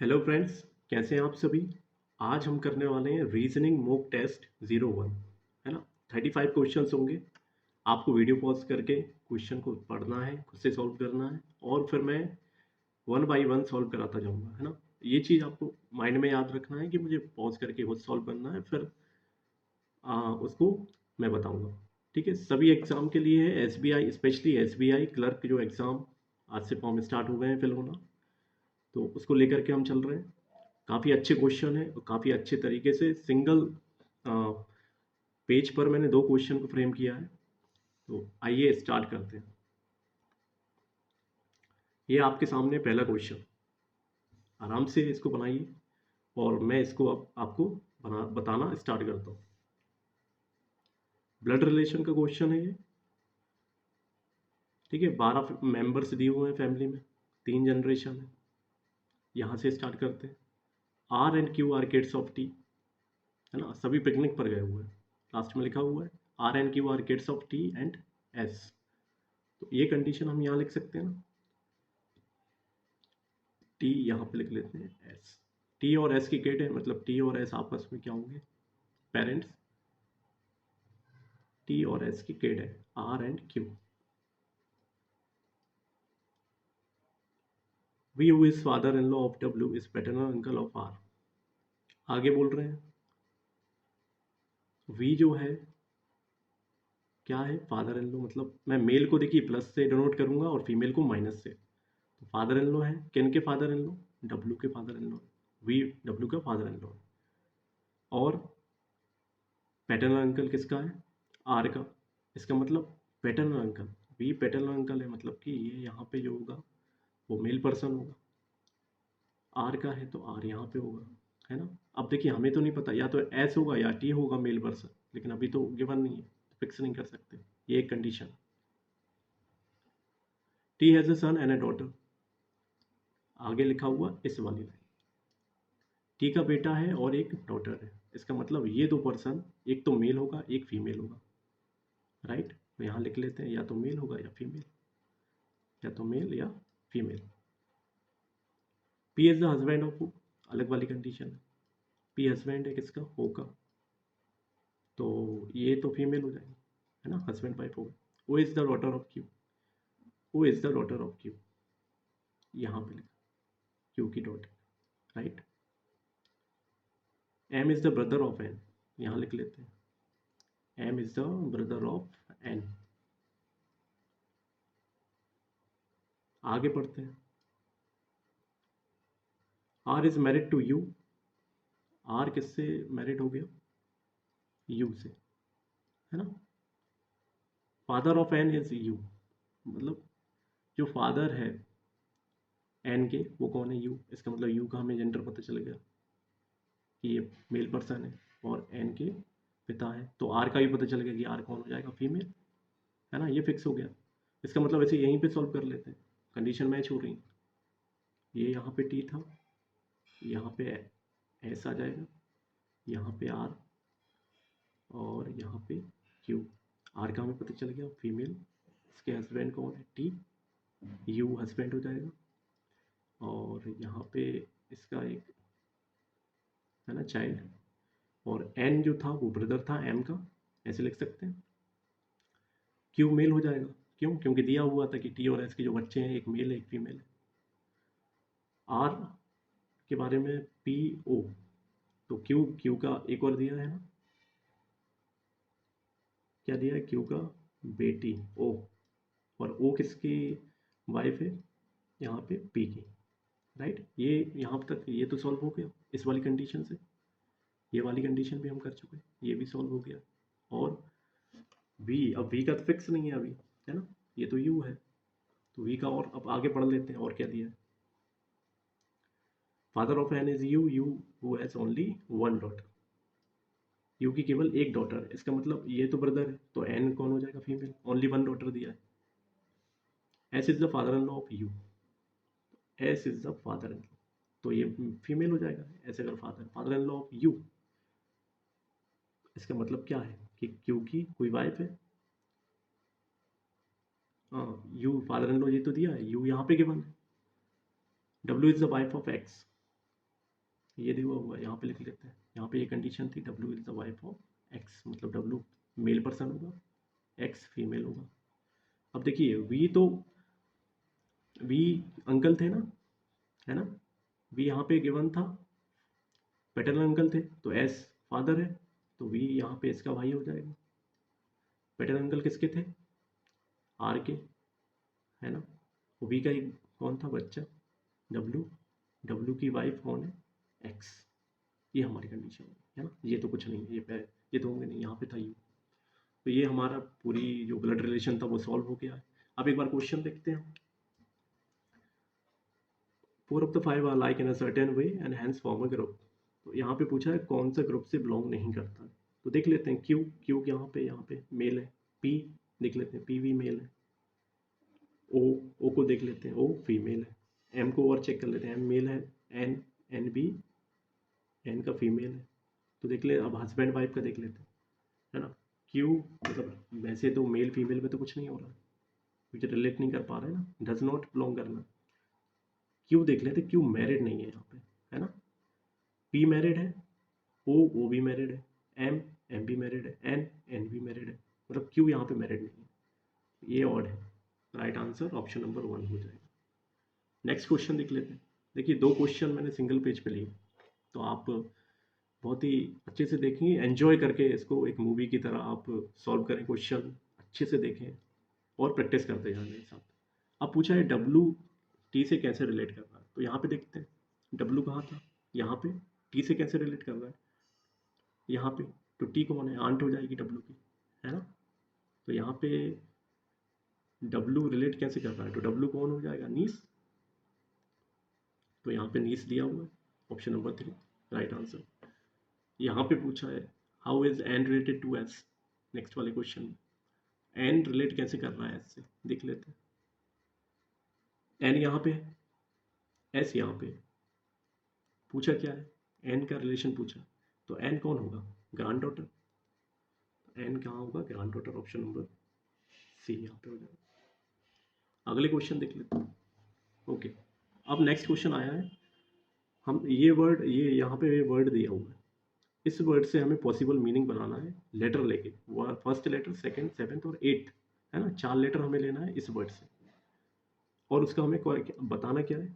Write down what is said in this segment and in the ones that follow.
Hello friends, कैसे हैं आप सभी। आज हम करने वाले हैं रीजनिंग मॉक टेस्ट 01। है ना। 35 क्वेश्चंस होंगे। आपको वीडियो पॉज करके क्वेश्चन को पढ़ना है, खुद से सॉल्व करना है और फिर मैं वन बाय वन सॉल्व कराता जाऊंगा। है ना। ये चीज़ आपको माइंड में याद रखना है कि मुझे पॉज करके खुद सॉल्व करना है, फिर उसको मैं बताऊंगा। ठीक है। सभी एग्ज़ाम के लिए है, एसबीआई स्पेशली एसबीआई क्लर्क जो एग्ज़ाम आज से फॉर्म स्टार्ट हो गए हैं फिल होना, तो उसको लेकर के हम चल रहे हैं। काफ़ी अच्छे क्वेश्चन है और काफ़ी अच्छे तरीके से सिंगल पेज पर मैंने दो क्वेश्चन को फ्रेम किया है। तो आइए स्टार्ट करते हैं। ये आपके सामने पहला क्वेश्चन, आराम से इसको बनाइए और मैं इसको अब आपको बताना स्टार्ट करता हूँ। ब्लड रिलेशन का क्वेश्चन है ये। ठीक है। 12 मेंबर्स दिए हुए हैं फैमिली में, 3 जनरेशन है। यहाँ से स्टार्ट करते हैं। R and Q are kids of T. है ना। सभी पिकनिक पर गए हुए हैं। लास्ट में लिखा हुआ है R and Q are kids of T and S. तो ये कंडीशन हम यहाँ लिख सकते हैं ना। टी यहाँ पे लिख लेते हैं एस। टी और एस की किड है, मतलब टी और एस आपस में क्या होंगे, पेरेंट्स। टी और एस की किड है R and Q. V who is father in law of W is paternal uncle of R. आगे बोल रहे हैं वी जो है क्या है, फादर इन लॉ, मतलब मैं मेल को देखिए प्लस से डिनोट करूंगा और फीमेल को माइनस से। तो फादर इन लॉ है, किन के फादर इन लॉ, डब्ल्यू के father in law. V W का फादर इन लॉ। और पैटर्नल अंकल किसका है, आर का। इसका मतलब paternal uncle, V paternal uncle है, मतलब कि ये यहाँ पे जो होगा वो मेल पर्सन होगा। आर का है तो आर यहाँ पे होगा। है ना। अब देखिए हमें तो नहीं पता, या तो एस होगा या टी होगा मेल पर्सन, लेकिन अभी तो गिवन नहीं है, फिक्स नहीं कर सकते। ये एक condition. T has a son and a daughter. आगे लिखा हुआ इस वाली लाइन, टी का बेटा है और एक डॉटर है। इसका मतलब ये दो पर्सन, एक तो मेल होगा एक फीमेल होगा। राइट। तो यहाँ लिख लेते हैं या तो मेल होगा या फीमेल, या तो मेल या female. P is the husband of who, अलग वाली कंडीशन है। पी हस्बैंड है किसका, हो का। तो ये तो फीमेल हो जाएगी। है ना, हस्बैंड वाइफ होगा। वो is the daughter of Q. वो is the daughter of Q, यहाँ पे लिखा क्यू की daughter. Right. M is the brother of N, यहाँ लिख लेते हैं M is the brother of N. आगे पढ़ते हैं। R is married to U. R किससे मैरिड हो गया, यू से। है ना। Father of N is U, मतलब जो फादर है एन के वो कौन है, यू। इसका मतलब यू का हमें जेंडर पता चल गया कि ये मेल पर्सन है और एन के पिता है। तो आर का भी पता चल गया कि आर कौन हो जाएगा, फीमेल। है ना, ये फिक्स हो गया। इसका मतलब ऐसे यहीं पे सॉल्व कर लेते हैं, कंडीशन मैच हो रही। ये यहाँ पे टी था, यहाँ पे एस आ जाएगा, यहाँ पे आर और यहाँ पे क्यू। आर का हमें पता चल गया फीमेल, इसके हस्बैंड कौन है, टी। यू हस्बैंड हो जाएगा और यहाँ पे इसका एक है ना चाइल्ड। और एन जो था वो ब्रदर था एम का, ऐसे लिख सकते हैं। क्यू मेल हो जाएगा, क्यों, क्योंकि दिया हुआ था कि टी और एस के जो बच्चे हैं एक मेल है एक फीमेल है। आर के बारे में पी ओ, तो क्यू, क्यू का एक और दिया है ना, क्या दिया है, क्यू का बेटी ओ। और ओ किसकी वाइफ है, यहाँ पे पी की। राइट। ये यहाँ तक ये तो सॉल्व हो गया इस वाली कंडीशन से। ये वाली कंडीशन भी हम कर चुके हैं, ये भी सॉल्व हो गया। और वी, अब वी का तो फिक्स नहीं है अभी, है ना, ये तो यू है। तो वी का और अब आगे पढ़ लेते हैं और क्या दिया है। Father of N is U, U who has only one daughter. U की केवल एक डॉटर है, इसका मतलब ये तो ब्रदर है, तो एन कौन हो जाएगा, फीमेल। ओनली वन डॉटर दिया है। S is the father in law of you. S is the father in law, तो ये फीमेल हो जाएगा। ऐसे अगर father father in law of you, इसका मतलब क्या है कि क्यू की कोई वाइफ है। हाँ, यू फादर इन लॉ ये तो दिया है, यू यहाँ पे गिवन है। W is the wife of x. ये दिया हुआ यहाँ पे लिख लेते हैं। यहाँ पे ये कंडीशन थी W is the wife of X, मतलब W मेल पर्सन होगा, X फीमेल होगा। अब देखिए V अंकल थे ना, है ना, V यहाँ पे गिवन था, पैटर्नल अंकल थे, तो S फादर है, तो V यहाँ पे इसका भाई हो जाएगा। पैटर्नल अंकल किसके थे? R के, है ना। V का एक कौन था बच्चा? W की वाइफ कौन है? X। ये हमारी कंडीशन है ना। ये तो कुछ नहीं है, ये तो होंगे नहीं, यहाँ पे था U। तो ये हमारा पूरी जो ब्लड रिलेशन था वो सॉल्व हो गया है। अब एक बार क्वेश्चन देखते हैं। 4 of the 5 are like in a certain way and hence form a group। तो यहाँ पे पूछा है कौन सा ग्रुप से बिलोंग नहीं करता है। तो देख लेते हैं क्यू यहाँ पे मेल है, पी देख लेते हैं, पी भी मेल है, ओ को देख लेते हैं, ओ फीमेल है, एम को और चेक कर लेते हैं, एम मेल है, एन भी एन का फीमेल है। तो देख ले, अब हस्बैंड वाइफ का देख लेते हैं, है ना। क्यू मतलब वैसे तो मेल फीमेल में तो कुछ नहीं हो रहा, कुछ रिलेट नहीं कर पा रहे ना, डज नॉट बिलोंग करना। क्यू देख लेते, क्यू मैरिड नहीं है यहाँ पे, है ना। पी मैरिड है, ओ भी मैरिड है, एम भी मैरिड है, एन भी मैरिड है, मतलब क्यू यहाँ पे मैरिड नहीं है, ये ऑड है। राइट आंसर ऑप्शन नंबर 1 हो जाएगा। नेक्स्ट क्वेश्चन देख लेते हैं। देखिए 2 क्वेश्चन मैंने सिंगल पेज पे लिए, तो आप बहुत ही अच्छे से देखेंगे, एंजॉय करके इसको एक मूवी की तरह आप सॉल्व करें, क्वेश्चन अच्छे से देखें और प्रैक्टिस करते जाएं मेरे साथ। अब पूछा है डब्लू टी से कैसे रिलेट कर रहा है, तो यहाँ पे देखते हैं डब्लू कहाँ था, यहाँ पे टी से कैसे रिलेट कर रहा है, यहाँ पे। तो टी कौन है? आंट हो जाएगी डब्लू की, है ना। तो यहाँ पे डब्लू रिलेट कैसे कर रहा है, तो डब्लू कौन हो जाएगा? नीस। तो यहाँ पे नीस दिया हुआ है, ऑप्शन नंबर 3 राइट आंसर। यहाँ पे पूछा है how is N related to S, next वाले क्वेश्चन में एन रिलेट कैसे कर रहा है एस से, देख लेते हैं। एन यहाँ पे है, एस यहाँ पे, पूछा क्या है? एन का रिलेशन पूछा, तो एन कौन होगा? Grand daughter. एन कहाँ होगा? Granddaughter, option number C यहाँ पे हो जाएगा। अगले क्वेश्चन देख लेते हैं। ओके, अब नेक्स्ट क्वेश्चन आया है, हम ये वर्ड, ये यहाँ पे ये वर्ड दिया हुआ है, इस वर्ड से हमें पॉसिबल मीनिंग बनाना है, लेटर लेके, फर्स्ट लेटर, सेकंड, सेवेंथ और एट्थ, है ना, 4 लेटर हमें लेना है इस वर्ड से, और उसका हमें बताना क्या है?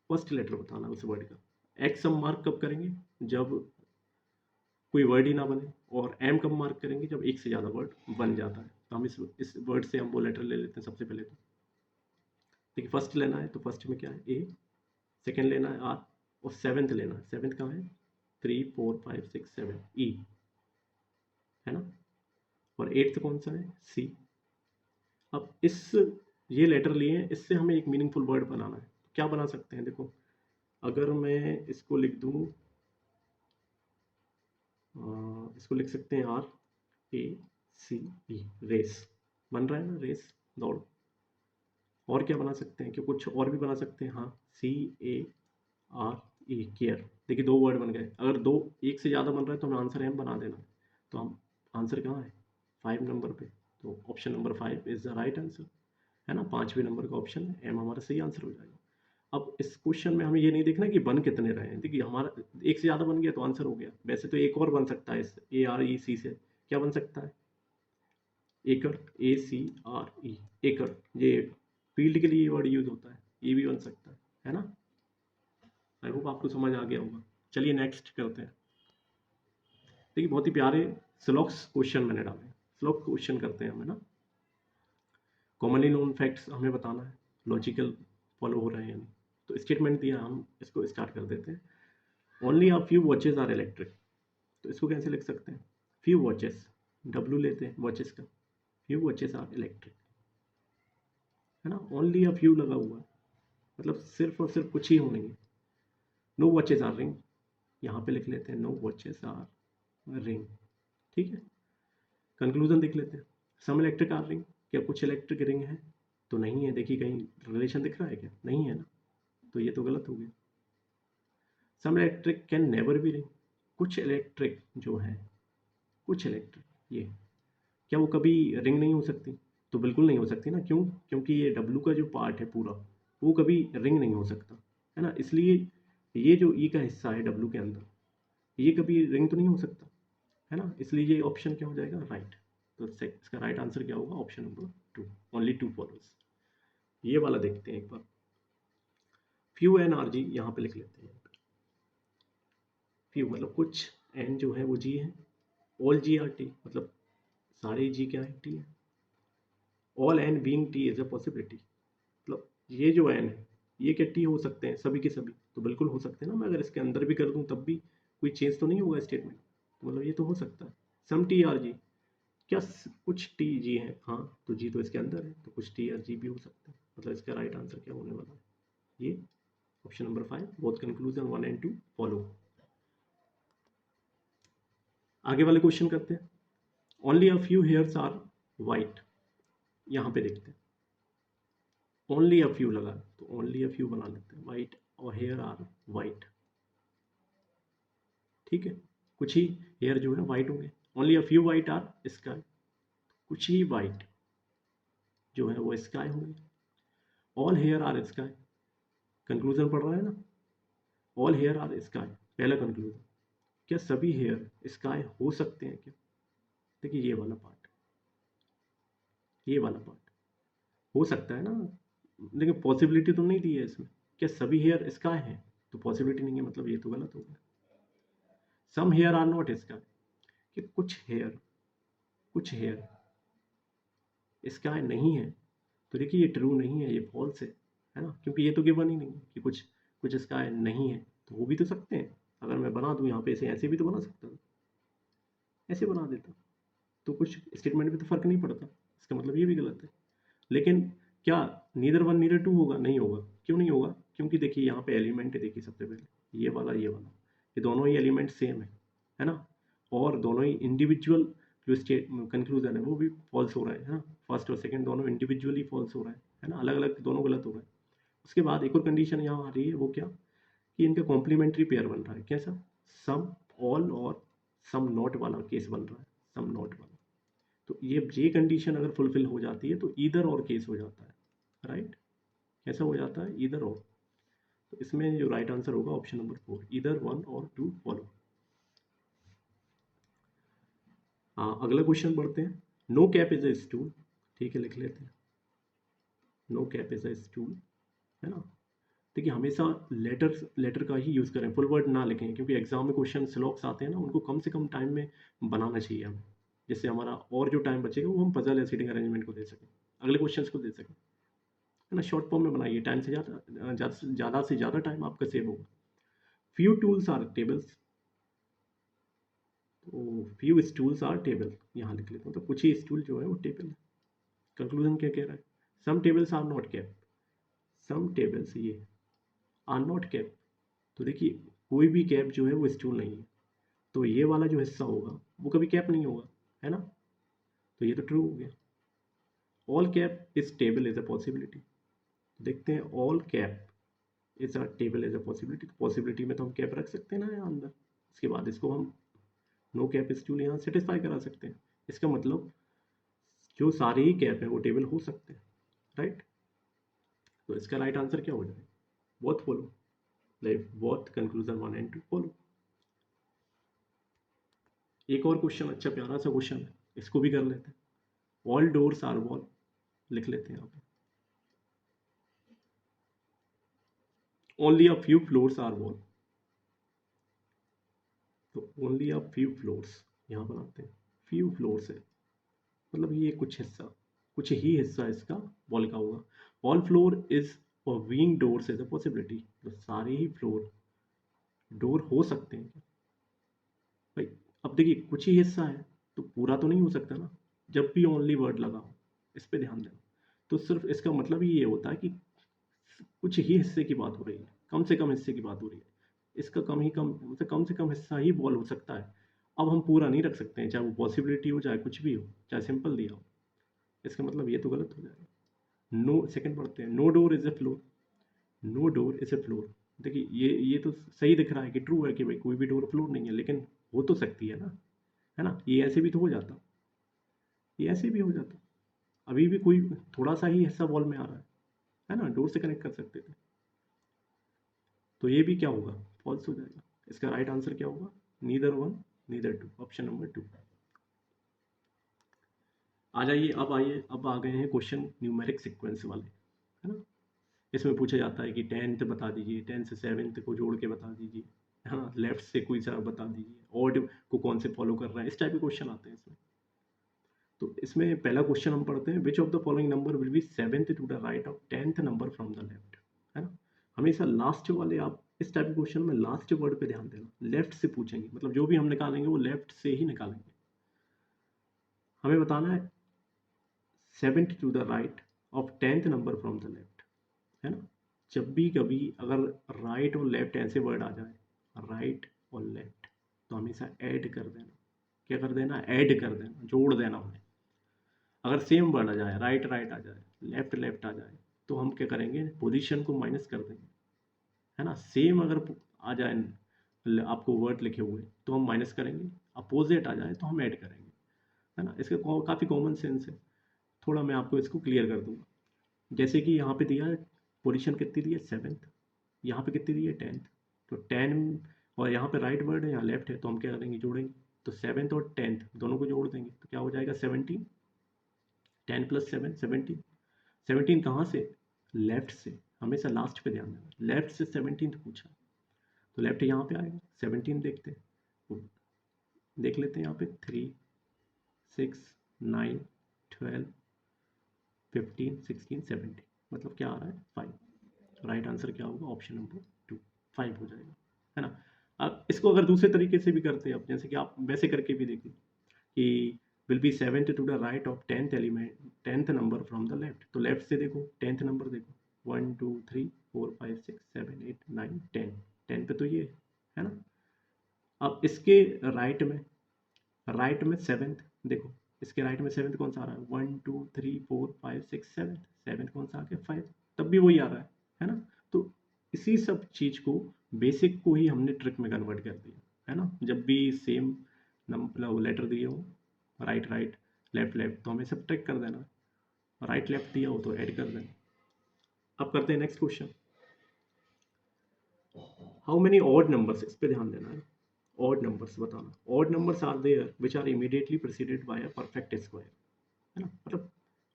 फर्स्ट लेटर बताना है उस वर्ड का। एक्स हम मार्क कब करेंगे? जब कोई वर्ड ही ना बने, और एम कब मार्क करेंगे? जब एक से ज़्यादा वर्ड बन जाता है। तो हम इस वर्ड से हम वो लेटर ले लेते हैं सबसे पहले। तो देखिए फर्स्ट लेना है, तो फर्स्ट में क्या है? ए। सेकेंड लेना है आर, और सेवेंथ लेना है, सेवेंथ कहाँ है? 3 4 5 6 7 ई, है ना। और एट्थ कौन सा है? सी। अब ये लेटर लिए हैं, इससे हमें एक मीनिंगफुल वर्ड बनाना है। क्या बना सकते हैं? देखो, अगर मैं इसको लिख दूँ, इसको लिख सकते हैं RACE, रेस। बन रहा है ना, रेस, दौड़। और क्या बना सकते हैं? कि कुछ और भी बना सकते हैं, हाँ, CARE, केयर। देखिए 2 वर्ड बन गए। अगर एक से ज़्यादा बन रहा है तो हमें आंसर एम बना देना। तो हम आंसर कहाँ है? 5 नंबर पे। तो option number 5 is the right answer, है ना। 5वें नंबर का ऑप्शन है एम, हमारा सही आंसर हो जाएगा। अब इस क्वेश्चन में हमें ये नहीं देखना कि बन कितने रहे हैं। देखिए हमारा एक से ज़्यादा बन गया तो आंसर हो गया। वैसे तो एक और बन सकता है, इस AREC से क्या बन सकता है? एकड़, ACRE, एकड़। ये फील्ड के लिए वर्ड यूज होता है, ये भी बन सकता है ना। आई होप आपको समझ आ गया होगा। चलिए नेक्स्ट करते हैं। देखिए बहुत ही प्यारे स्लॉक्स क्वेश्चन मैंने डाले, स्लॉक क्वेश्चन करते हैं हमें ना। कॉमनली नोन फैक्ट्स हमें बताना है, लॉजिकल फॉलो हो रहे हैं या नहीं। तो स्टेटमेंट दिया, हम इसको स्टार्ट कर देते हैं। Only a few watches are electric. तो इसको कैसे लिख सकते हैं? फ्यू वॉचेस, डब्ल्यू लेते हैं वॉचेस का, फ्यू वॉचेस आर इलेक्ट्रिक, है ना। ओनली अ फ्यू लगा हुआ है, मतलब सिर्फ और सिर्फ कुछ ही होंगे। नो वॉचेस आर रिंग, यहाँ पे लिख लेते हैं नो वॉचेस आर रिंग, ठीक है। कंक्लूजन देख लेते हैं। सम इलेक्ट्रिक आर रिंग, क्या कुछ इलेक्ट्रिक रिंग है? तो नहीं है। देखिए कहीं रिलेशन दिख रहा है क्या? नहीं है ना, तो ये तो गलत हो गया। Some electric can never be ring, कुछ इलेक्ट्रिक जो है, कुछ इलेक्ट्रिक, ये क्या वो कभी रिंग नहीं हो सकती? तो बिल्कुल नहीं हो सकती ना। क्यों? क्योंकि ये डब्लू का जो पार्ट है पूरा, वो कभी रिंग नहीं हो सकता, है ना। इसलिए ये जो ई का हिस्सा है डब्ल्यू के अंदर, ये कभी रिंग तो नहीं हो सकता, है ना, इसलिए ये ऑप्शन क्या हो जाएगा, राइट। तो इसका राइट आंसर क्या होगा, ऑप्शन नंबर 2, ओनली 2 फॉलोज। ये वाला देखते हैं एक बार, फ्यू एन आर जी यहाँ पे लिख लेते हैं। फ्यू मतलब कुछ, एन जो है वो जी है, ऑल जी आर टी मतलब सारे जी क्या है, टी है। All N being T is a possibility, मतलब ये जो एन है ये क्या टी हो सकते हैं सभी के सभी, तो बिल्कुल हो सकते हैं ना। मैं अगर इसके अंदर भी कर दूं तब भी कोई चेंज तो नहीं होगा स्टेटमेंट, तो मतलब ये तो हो सकता है। सम टी आर जी, क्या कुछ टी जी है, हाँ तो जी तो इसके अंदर है, तो कुछ टी आर जी भी हो सकता है। मतलब इसका राइट आंसर क्या होने वाला है, ये option number 5, both conclusion 1 and 2 follow. आगे वाले क्वेश्चन करते हैं। Only a few hairs are white, यहाँ पे देखते हैं, ओनली अ फ्यू लगा तो ओनली अ फ्यू बना लेते हैं, वाइट और हेयर आर वाइट, ठीक है, कुछ ही हेयर जो है वाइट होंगे। Only a few white are sky, कुछ ही वाइट जो है वो स्काई होंगे। All hair are sky, conclusion पढ़ रहा है ना, ऑल हेयर आर स्काई, पहला कंक्लूजन, क्या सभी हेयर स्काई हो सकते हैं क्या। देखिए ये वाला पार्ट, ये वाला पार्ट हो सकता है ना, लेकिन पॉसिबिलिटी तो नहीं दी है इसमें, क्या सभी हेयर स्काई है, तो पॉसिबिलिटी नहीं है, मतलब ये तो गलत हो गया। सम हेयर आर नॉट स्काई, कि कुछ हेयर स्काई नहीं है, तो देखिए ये ट्रू नहीं है, ये फॉल्स है ना, क्योंकि ये तो गिवन ही नहीं है कि कुछ कुछ स्काई नहीं है, तो हो भी तो सकते हैं। अगर मैं बना दूं यहाँ पे ऐसे, ऐसे भी तो बना सकता था, ऐसे बना देता, तो कुछ स्टेटमेंट में तो फर्क नहीं पड़ता, इसका मतलब ये भी गलत है। लेकिन क्या नीदर वन नीदर टू होगा, नहीं होगा, क्यों नहीं होगा, क्योंकि देखिए यहाँ पे एलिमेंट है, देखिए सबसे पहले ये वाला, ये दोनों ही एलिमेंट सेम है ना, और दोनों ही इंडिविजुअल जो स्टेट कंक्लूजन है वो भी फॉल्स हो रहा है ना, फर्स्ट और सेकंड दोनों इंडिविजुअली फॉल्स हो रहा है ना, अलग अलग दोनों गलत हो रहा है। उसके बाद एक और कंडीशन यहाँ आ रही है, वो क्या, कि इनका कॉम्प्लीमेंट्री पेयर बन रहा है, कैसा, सम ऑल और सम नॉट वाला केस बन रहा है, सम नॉट वाला। तो ये कंडीशन अगर फुलफिल हो जाती है तो ईदर और केस हो जाता है, राइट, कैसा हो जाता है, ईदर और। तो इसमें जो राइट आंसर होगा ऑप्शन नंबर 4, ईदर 1 और 2 फॉलो। हाँ अगला क्वेश्चन पढ़ते हैं। No cap is a stool, ठीक है लिख लेते हैं, no cap is a stool, है ना। देखिए हमेशा लेटर का ही यूज़ करें, फुल वर्ड ना लिखें, क्योंकि एग्जाम में क्वेश्चन स्लॉक्स आते हैं ना, उनको कम से कम टाइम में बनाना चाहिए हमें, जिससे हमारा और जो टाइम बचेगा वो हम पजल या सीटिंग अरेंजमेंट को दे सकें, अगले क्वेश्चन को दे सकें, है ना। शॉर्ट फॉर्म में बनाइए, टाइम से ज़्यादा से ज़्यादा टाइम आपका सेव होगा। फ्यू टूल्स आर टेबल्स, तो फ्यू स्टूल्स आर टेबल यहाँ लिख लेता हूँ, तो कुछ ही स्टूल जो है वो टेबल है। कंक्लूजन क्या कह रहा है, some tables are not cap, some tables ये आर नॉट कैप, तो देखिए कोई भी कैप जो है वो स्टूल नहीं है, तो ये वाला जो हिस्सा होगा वो कभी कैप नहीं होगा, है ना, तो ये तो ट्रू हो गया। All cap is table is a possibility, देखते हैं all cap is a table is a possibility, तो पॉसिबिलिटी में तो हम कैप रख सकते हैं ना यहाँ अंदर, इसके बाद इसको हम नो कैप स्टूल यहाँ सेटिस्फाई करा सकते हैं। इसका मतलब जो सारे ही कैप है वो टेबल हो सकते हैं, राइट। तो इसका राइट आंसर क्या हो जाएगा, both follow, like both conclusion 1 and 2 follow. एक और क्वेश्चन, अच्छा प्यारा सा क्वेश्चन है, इसको भी कर लेते हैं। ऑल डोर्स आर वॉल, लिख लेते हैं यहाँ पे, only a few floors are wall, तो ओनली अ फ्यू फ्लोर्स यहाँ बनाते हैं, फ्यू फ्लोर्स है, मतलब ये कुछ हिस्सा, कुछ ही हिस्सा इसका वॉल का होगा। ऑल फ्लोर इज और wing doors is a possibility, तो सारे ही फ्लोर डोर हो सकते हैं क्या भाई। अब देखिए कुछ ही हिस्सा है तो पूरा तो नहीं हो सकता ना, जब भी ओनली वर्ड लगा हो, इस पे ध्यान देना, तो सिर्फ इसका मतलब ही ये होता है कि कुछ ही हिस्से की बात हो रही है, कम से कम हिस्से की बात हो रही है, इसका कम से कम हिस्सा ही बॉल हो सकता है। अब हम पूरा नहीं रख सकते हैं, चाहे वो पॉसिबिलिटी हो चाहे कुछ भी हो, चाहे सिंपल दिया हो, इसका मतलब ये तो गलत हो जाएगा। नो, सेकंड पढ़ते हैं, no door is a floor, no door is a floor, देखिए ये तो सही दिख रहा है कि ट्रू है कि भाई कोई भी डोर फ्लोर नहीं है, लेकिन हो तो सकती है ना, ये ऐसे भी तो हो जाता, ये ऐसे भी हो जाता, अभी भी कोई थोड़ा सा ही हिस्सा वॉल में आ रहा है ना, डोर से कनेक्ट कर सकते थे। तो ये भी क्या होगा, फॉल्स हो जाएगा। इसका राइट आंसर क्या होगा, neither one neither two, option number 2। आ जाइए, अब आ गए हैं क्वेश्चन न्यूमेरिक सीक्वेंस वाले, है ना। इसमें पूछा जाता है कि 10th बता दीजिए, 10 से 7th को जोड़ के बता दीजिए, हाँ, लेफ्ट से कोई सा बता दीजिए, ऑड को कौन से फॉलो कर रहा है, इस टाइप के क्वेश्चन आते हैं इसमें। तो इसमें पहला क्वेश्चन हम पढ़ते हैं, which of the following number will be 7th to the right of 10th number from the left, है ना। हमेशा लास्ट वाले, आप इस टाइप के क्वेश्चन में लास्ट वर्ड पे ध्यान देना, लेफ्ट से पूछेंगे, मतलब जो भी हम निकालेंगे वो लेफ्ट से ही निकालेंगे। हमें बताना है 7th to the right of 10th number from the left, है ना। जब भी कभी अगर राइट और लेफ्ट ऐसे वर्ड आ जाए, राइट और लेफ्ट, तो हमेशा ऐड कर देना। क्या कर देना, ऐड कर देना, जोड़ देना उन्हें। अगर सेम वर्ड आ जाए, राइट राइट आ जाए, लेफ्ट लेफ्ट आ जाए, तो हम क्या करेंगे, पोजीशन को माइनस कर देंगे, है ना। सेम अगर आ जाए आपको वर्ड लिखे हुए, तो हम माइनस करेंगे, अपोजिट आ जाए तो हम ऐड करेंगे, है ना। इसका काफ़ी कॉमन सेंस है। थोड़ा मैं आपको इसको क्लियर कर दूंगा। जैसे कि यहाँ पे दिया है, पोजीशन कितनी दी है, 7th, यहाँ पे कितनी दी है, 10th। तो 10 और यहाँ पे राइट वर्ड है, यहाँ लेफ्ट है, तो हम क्या करेंगे, जोड़ेंगे। तो 7th और 10th दोनों को जोड़ देंगे, तो क्या हो जाएगा, 17। 10 + 7 17। 17 कहाँ से, लेफ्ट से। हमेशा लास्ट पे ध्यान देना, लेफ्ट से 17 पूछा, तो लेफ्ट यहाँ पे आएगा। 17 देखते हैं, देख लेते हैं यहाँ पे, 3 6 9 12 15 16 17, मतलब क्या आ रहा है, 5। राइट आंसर क्या होगा, ऑप्शन नंबर 2, 5 हो जाएगा, है ना। अब इसको अगर दूसरे तरीके से भी करते हैं आप, जैसे कि आप वैसे करके भी देखिए कि will be 7th to the right of 10th element, 10th number from the left. तो लेफ्ट से देखो, 10th नंबर देखो, 1 2 3 4 5 6 7 8 9 10, 10 पे तो ये है ना। अब इसके राइट में 7th देखो, इसके राइट में 7th कौन सा आ रहा है, 1 2 3 4 5 6 7, 7 कौन सा आ गया, 5, तब भी वही आ रहा है ना। तो इसी सब चीज़ को, बेसिक को ही हमने ट्रिक में कन्वर्ट कर दिया, है ना। जब भी सेम नंबर लेटर दिए हो, राइट राइट लेफ्ट लेफ्ट, तो हमें सब ट्रिक कर देना, राइट लेफ्ट दिया हो तो ऐड कर देना। अब करते हैं next question, how many odd numbers, इस पे ध्यान देना है। ऑड नंबर्स बताना, odd numbers are there which are immediately preceded by a perfect square, है ना। मतलब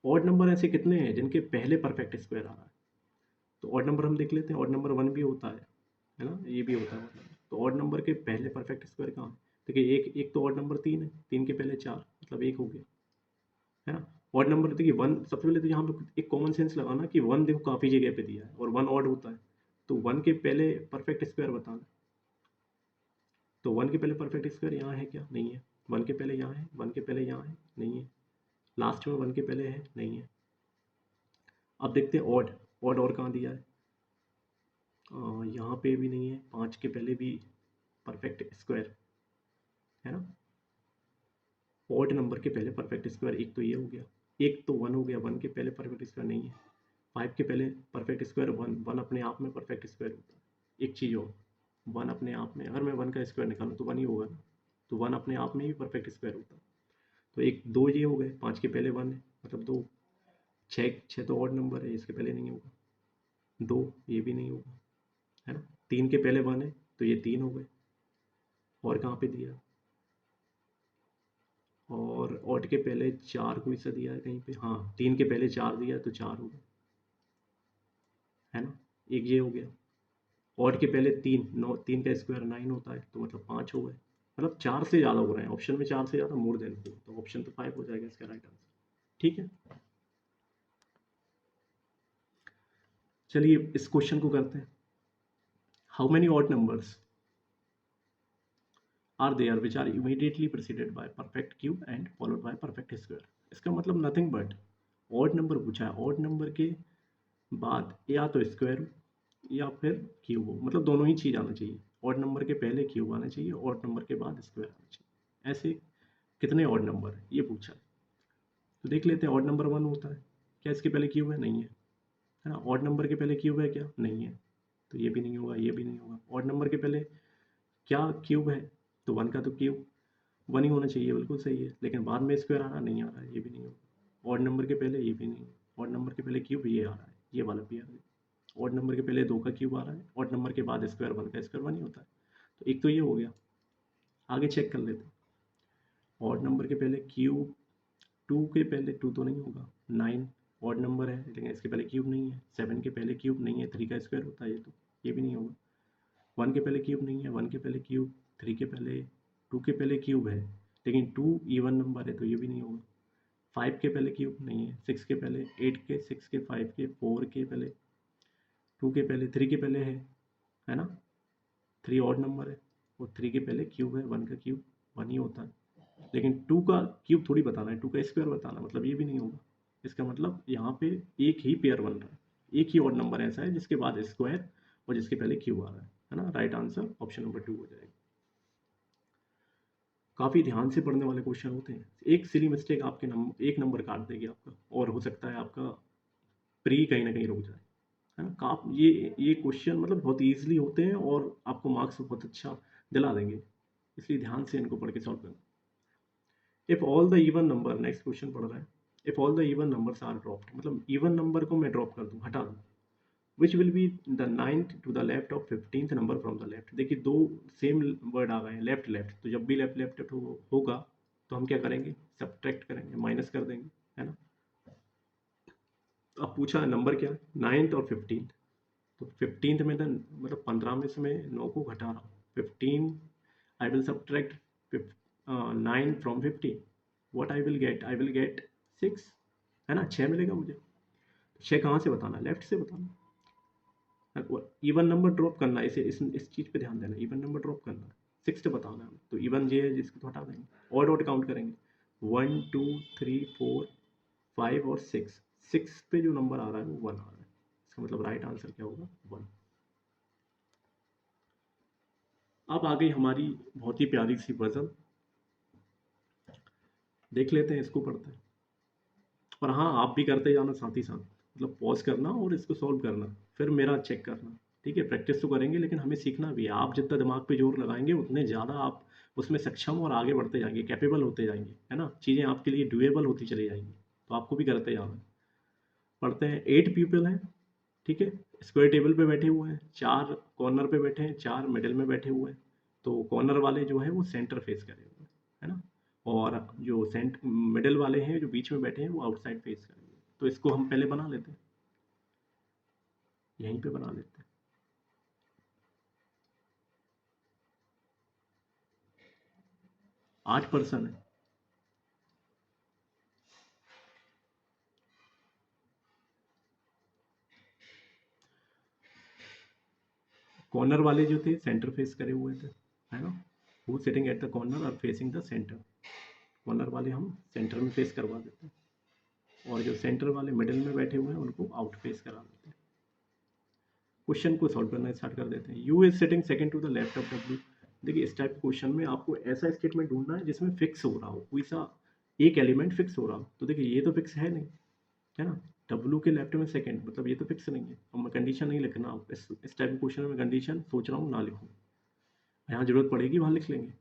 ऑड नंबर ऐसे कितने हैं जिनके पहले परफेक्ट स्क्वायर आ रहा है। तो ऑड नंबर हम देख लेते हैं, ऑड नंबर 1 भी होता है ना, ये भी होता है। तो ऑड नंबर के पहले परफेक्ट स्क्वायर कहाँ है, देखिए एक एक तो ऑड नंबर 3 है, 3 के पहले 4, मतलब 1 हो गया, है ना। ऑड नंबर देखिए 1, सबसे पहले तो यहाँ पे एक कॉमन सेंस लगाना कि 1 देखो काफ़ी जगह पे दिया है और 1 ऑड होता है, तो 1 के पहले परफेक्ट स्क्वायर बताना। तो 1 के पहले परफेक्ट स्क्वायर यहाँ है क्या, नहीं है। 1 के पहले यहाँ है, 1 के पहले यहाँ है, नहीं है। लास्ट में 1 के पहले है, नहीं है। अब देखते हैं ऑड, ऑड और कहाँ दिया है, यहाँ पे भी नहीं है, 5 के पहले भी परफेक्ट स्क्वायर, है ना। ऑड नंबर के पहले परफेक्ट स्क्वायर एक तो ये हो गया, एक तो 1 हो गया, 1 के पहले परफेक्ट स्क्वायर नहीं है। 5 के पहले परफेक्ट स्क्वायर 1, 1 अपने आप में परफेक्ट स्क्वायर होता है। एक चीज़ और, 1 अपने आप में, अगर मैं 1 का स्क्वायर निकालूँ तो 1 ही होगा ना, तो 1 अपने आप में ही परफेक्ट स्क्वायर होता है। तो एक दो ये हो गए, 5 के पहले 1 है, मतलब 2। 6 तो ऑड नंबर है, इसके पहले नहीं होगा। 2 ये भी नहीं होगा, है ना। 3 के पहले 1 है, तो ये 3 हो गए। और कहाँ पे दिया, और ऑड के पहले 4 कोई सा दिया है कहीं पे, हाँ 3 के पहले 4 दिया तो 4 हो गए, है ना। एक ये हो गया। ऑड के पहले 3, 9, 3 का स्क्वायर 9 होता है, तो मतलब 5 हो गए। मतलब 4 से ज़्यादा हो रहे हैं ऑप्शन में, 4 से ज़्यादा, मोर देन 4, तो ऑप्शन तो 5 हो जाएगा इसका राइट आंसर। ठीक है, चलिए इस क्वेश्चन को करते हैं, how many odd numbers are there which are immediately preceded by perfect cube and followed by perfect square. इसका मतलब नथिंग बट ऑड नंबर पूछा है, ऑड नंबर के बाद या तो स्क्वायर हो या फिर क्यूब हो, मतलब दोनों ही चीज़ आना चाहिए। ऑड नंबर के पहले क्यूब आना चाहिए, ऑड नंबर के बाद स्क्वायर आना चाहिए। ऐसे कितने ऑड नंबर है ये पूछा है, तो देख लेते हैं। ऑड नंबर 1 होता है, क्या इसके पहले क्यूब है, नहीं है ना। ऑड नंबर के पहले क्यूब है क्या, नहीं है, तो ये भी नहीं होगा, ये भी नहीं होगा। ऑड नंबर के पहले क्या क्यूब है, तो 1 का तो क्यूब 1 ही होना चाहिए, बिल्कुल सही है, लेकिन बाद में स्क्वायर आ रहा नहीं, आ रहा है, ये भी नहीं होगा। ऑड नंबर के पहले ये भी नहीं, ऑड नंबर के पहले क्यूब ये आ रहा है, ये वाला भी आ रहा है। ऑड नंबर के पहले 2 का क्यूब आ रहा है, ऑड नंबर के बाद स्क्वायर 1 का स्क्वायर 1 ही होता है। तो एक तो ये हो गया। आगे चेक कर लेते हैं। ऑड नंबर के पहले क्यूब, 2 के पहले 2 तो नहीं होगा, 9 ऑड नंबर है लेकिन इसके पहले क्यूब नहीं है, 7 के पहले क्यूब नहीं है, 3 का स्क्वायर होता है ये, तो ये भी नहीं होगा। 1 के पहले क्यूब नहीं है, 1 के पहले क्यूब, 3 के पहले, 2 के पहले क्यूब है लेकिन 2 इवन नंबर है तो ये भी नहीं होगा। 5 के पहले क्यूब नहीं है, 6 के पहले, 8 के, 6 के, 5 के, 4 के पहले, 2 के पहले, 3 के पहले है ना, 3 ऑड नंबर है और 3 के पहले क्यूब है, 1 का क्यूब 1 ही होता है। लेकिन 2 का क्यूब थोड़ी बताना है, 2 का स्क्वायर बताना, मतलब ये भी नहीं होगा। इसका मतलब यहाँ पे एक ही पेयर बन रहा है, एक ही ऑड नंबर ऐसा है जिसके बाद स्क्वायर और जिसके पहले क्यूब आ रहा है ना। राइट आंसर ऑप्शन नंबर 2 हो जाएगा। काफ़ी ध्यान से पढ़ने वाले क्वेश्चन होते हैं। एक सिली मिस्टेक आपके एक नंबर काट देगी आपका, और हो सकता है आपका प्री कहीं ना कहीं रुक जाए, है ना। आप ये क्वेश्चन मतलब बहुत ईजिली होते हैं और आपको मार्क्स बहुत अच्छा दिला देंगे, इसलिए ध्यान से इनको पढ़ के सॉल्व करना। If all the even number, next question पढ़ रहा है, if all the even numbers are dropped, मतलब इवन नंबर को मैं ड्रॉप कर दूं, हटा दूं, which will be the 9th to the left of 15th number from the left. देखिए दो सेम वर्ड आ गए हैं, लेफ्ट लेफ्ट, तो जब भी लेफ्ट लेफ्ट होगा तो हम क्या करेंगे, सब्ट्रैक्ट करेंगे, माइनस कर देंगे, है ना। अब पूछा है नंबर क्या है, 9th और 15th, तो 15th में तो मतलब 15 में से मैं 9 को घटा रहा हूँ, 15 I will subtract 9 from 15, what I will get 6, है ना, 6 मिलेगा मुझे। 6 कहाँ से बताना, लेफ्ट से बताना। इवन नंबर ड्रॉप करना है, इस चीज़ पे ध्यान देना, इवन नंबर ड्रॉप करना है, 6 से बताना है, तो इवन जे है जिसको तो हटा देंगे, ऑड ऑड काउंट करेंगे, 1 2 3 4 5 और 6, 6 पे जो नंबर आ रहा है वो 1 आ रहा है, इसका मतलब राइट आंसर क्या होगा, 1। अब आ गई हमारी बहुत ही प्यारी सी पजल, देख लेते हैं, इसको पढ़ते हैं। और हाँ, आप भी करते जाना साथ ही साथ, मतलब पॉज करना और इसको सॉल्व करना, फिर मेरा चेक करना, ठीक है। प्रैक्टिस तो करेंगे लेकिन हमें सीखना भी है। आप जितना दिमाग पे जोर लगाएंगे उतने ज़्यादा आप उसमें सक्षम और आगे बढ़ते जाएंगे, कैपेबल होते जाएंगे, है ना। चीज़ें आपके लिए डुएबल होती चली जाएंगी, तो आपको भी करते जाना है। पढ़ते हैं। 8 पीपल हैं, ठीक है, स्क्वायर टेबल पे बैठे हुए हैं, 4 कॉर्नर पे बैठे हैं, 4 मिडिल में बैठे हुए हैं। तो कॉर्नर वाले जो है वो सेंटर फेस करे हुए हैं, है ना, और जो मिडिल वाले हैं जो बीच में बैठे हैं वो आउटसाइड फेस करेंगे। तो इसको हम पहले बना लेते हैं, यहीं पे बना लेते हैं। 8 पर्सन है, कॉर्नर वाले जो थे सेंटर फेस करे हुए थे, है ना, वो सिटिंग एट द कॉर्नर और फेसिंग द सेंटर। कॉर्नर वाले हम सेंटर में फेस करवा देते हैं और जो सेंटर वाले मिडिल में बैठे हुए हैं उनको आउट फेस करा देते हैं। क्वेश्चन को सॉल्व करना स्टार्ट कर देते हैं। U is sitting second to the left of W. देखिए इस टाइप क्वेश्चन में आपको ऐसा स्टेटमेंट ढूंढना है जिसमें फिक्स हो रहा हो, कोई सा एक एलिमेंट फिक्स हो रहा हो। तो देखिए ये तो फिक्स है नहीं, है ना, डब्ल्यू के लेफ्ट में सेकंड, मतलब ये तो फिक्स नहीं है। अब मैं कंडीशन नहीं लिखना, इस टाइप के क्वेश्चन में कंडीशन सोच रहा हूँ ना लिखूँ, यहाँ जरूरत पड़ेगी वहाँ लिख लेंगे।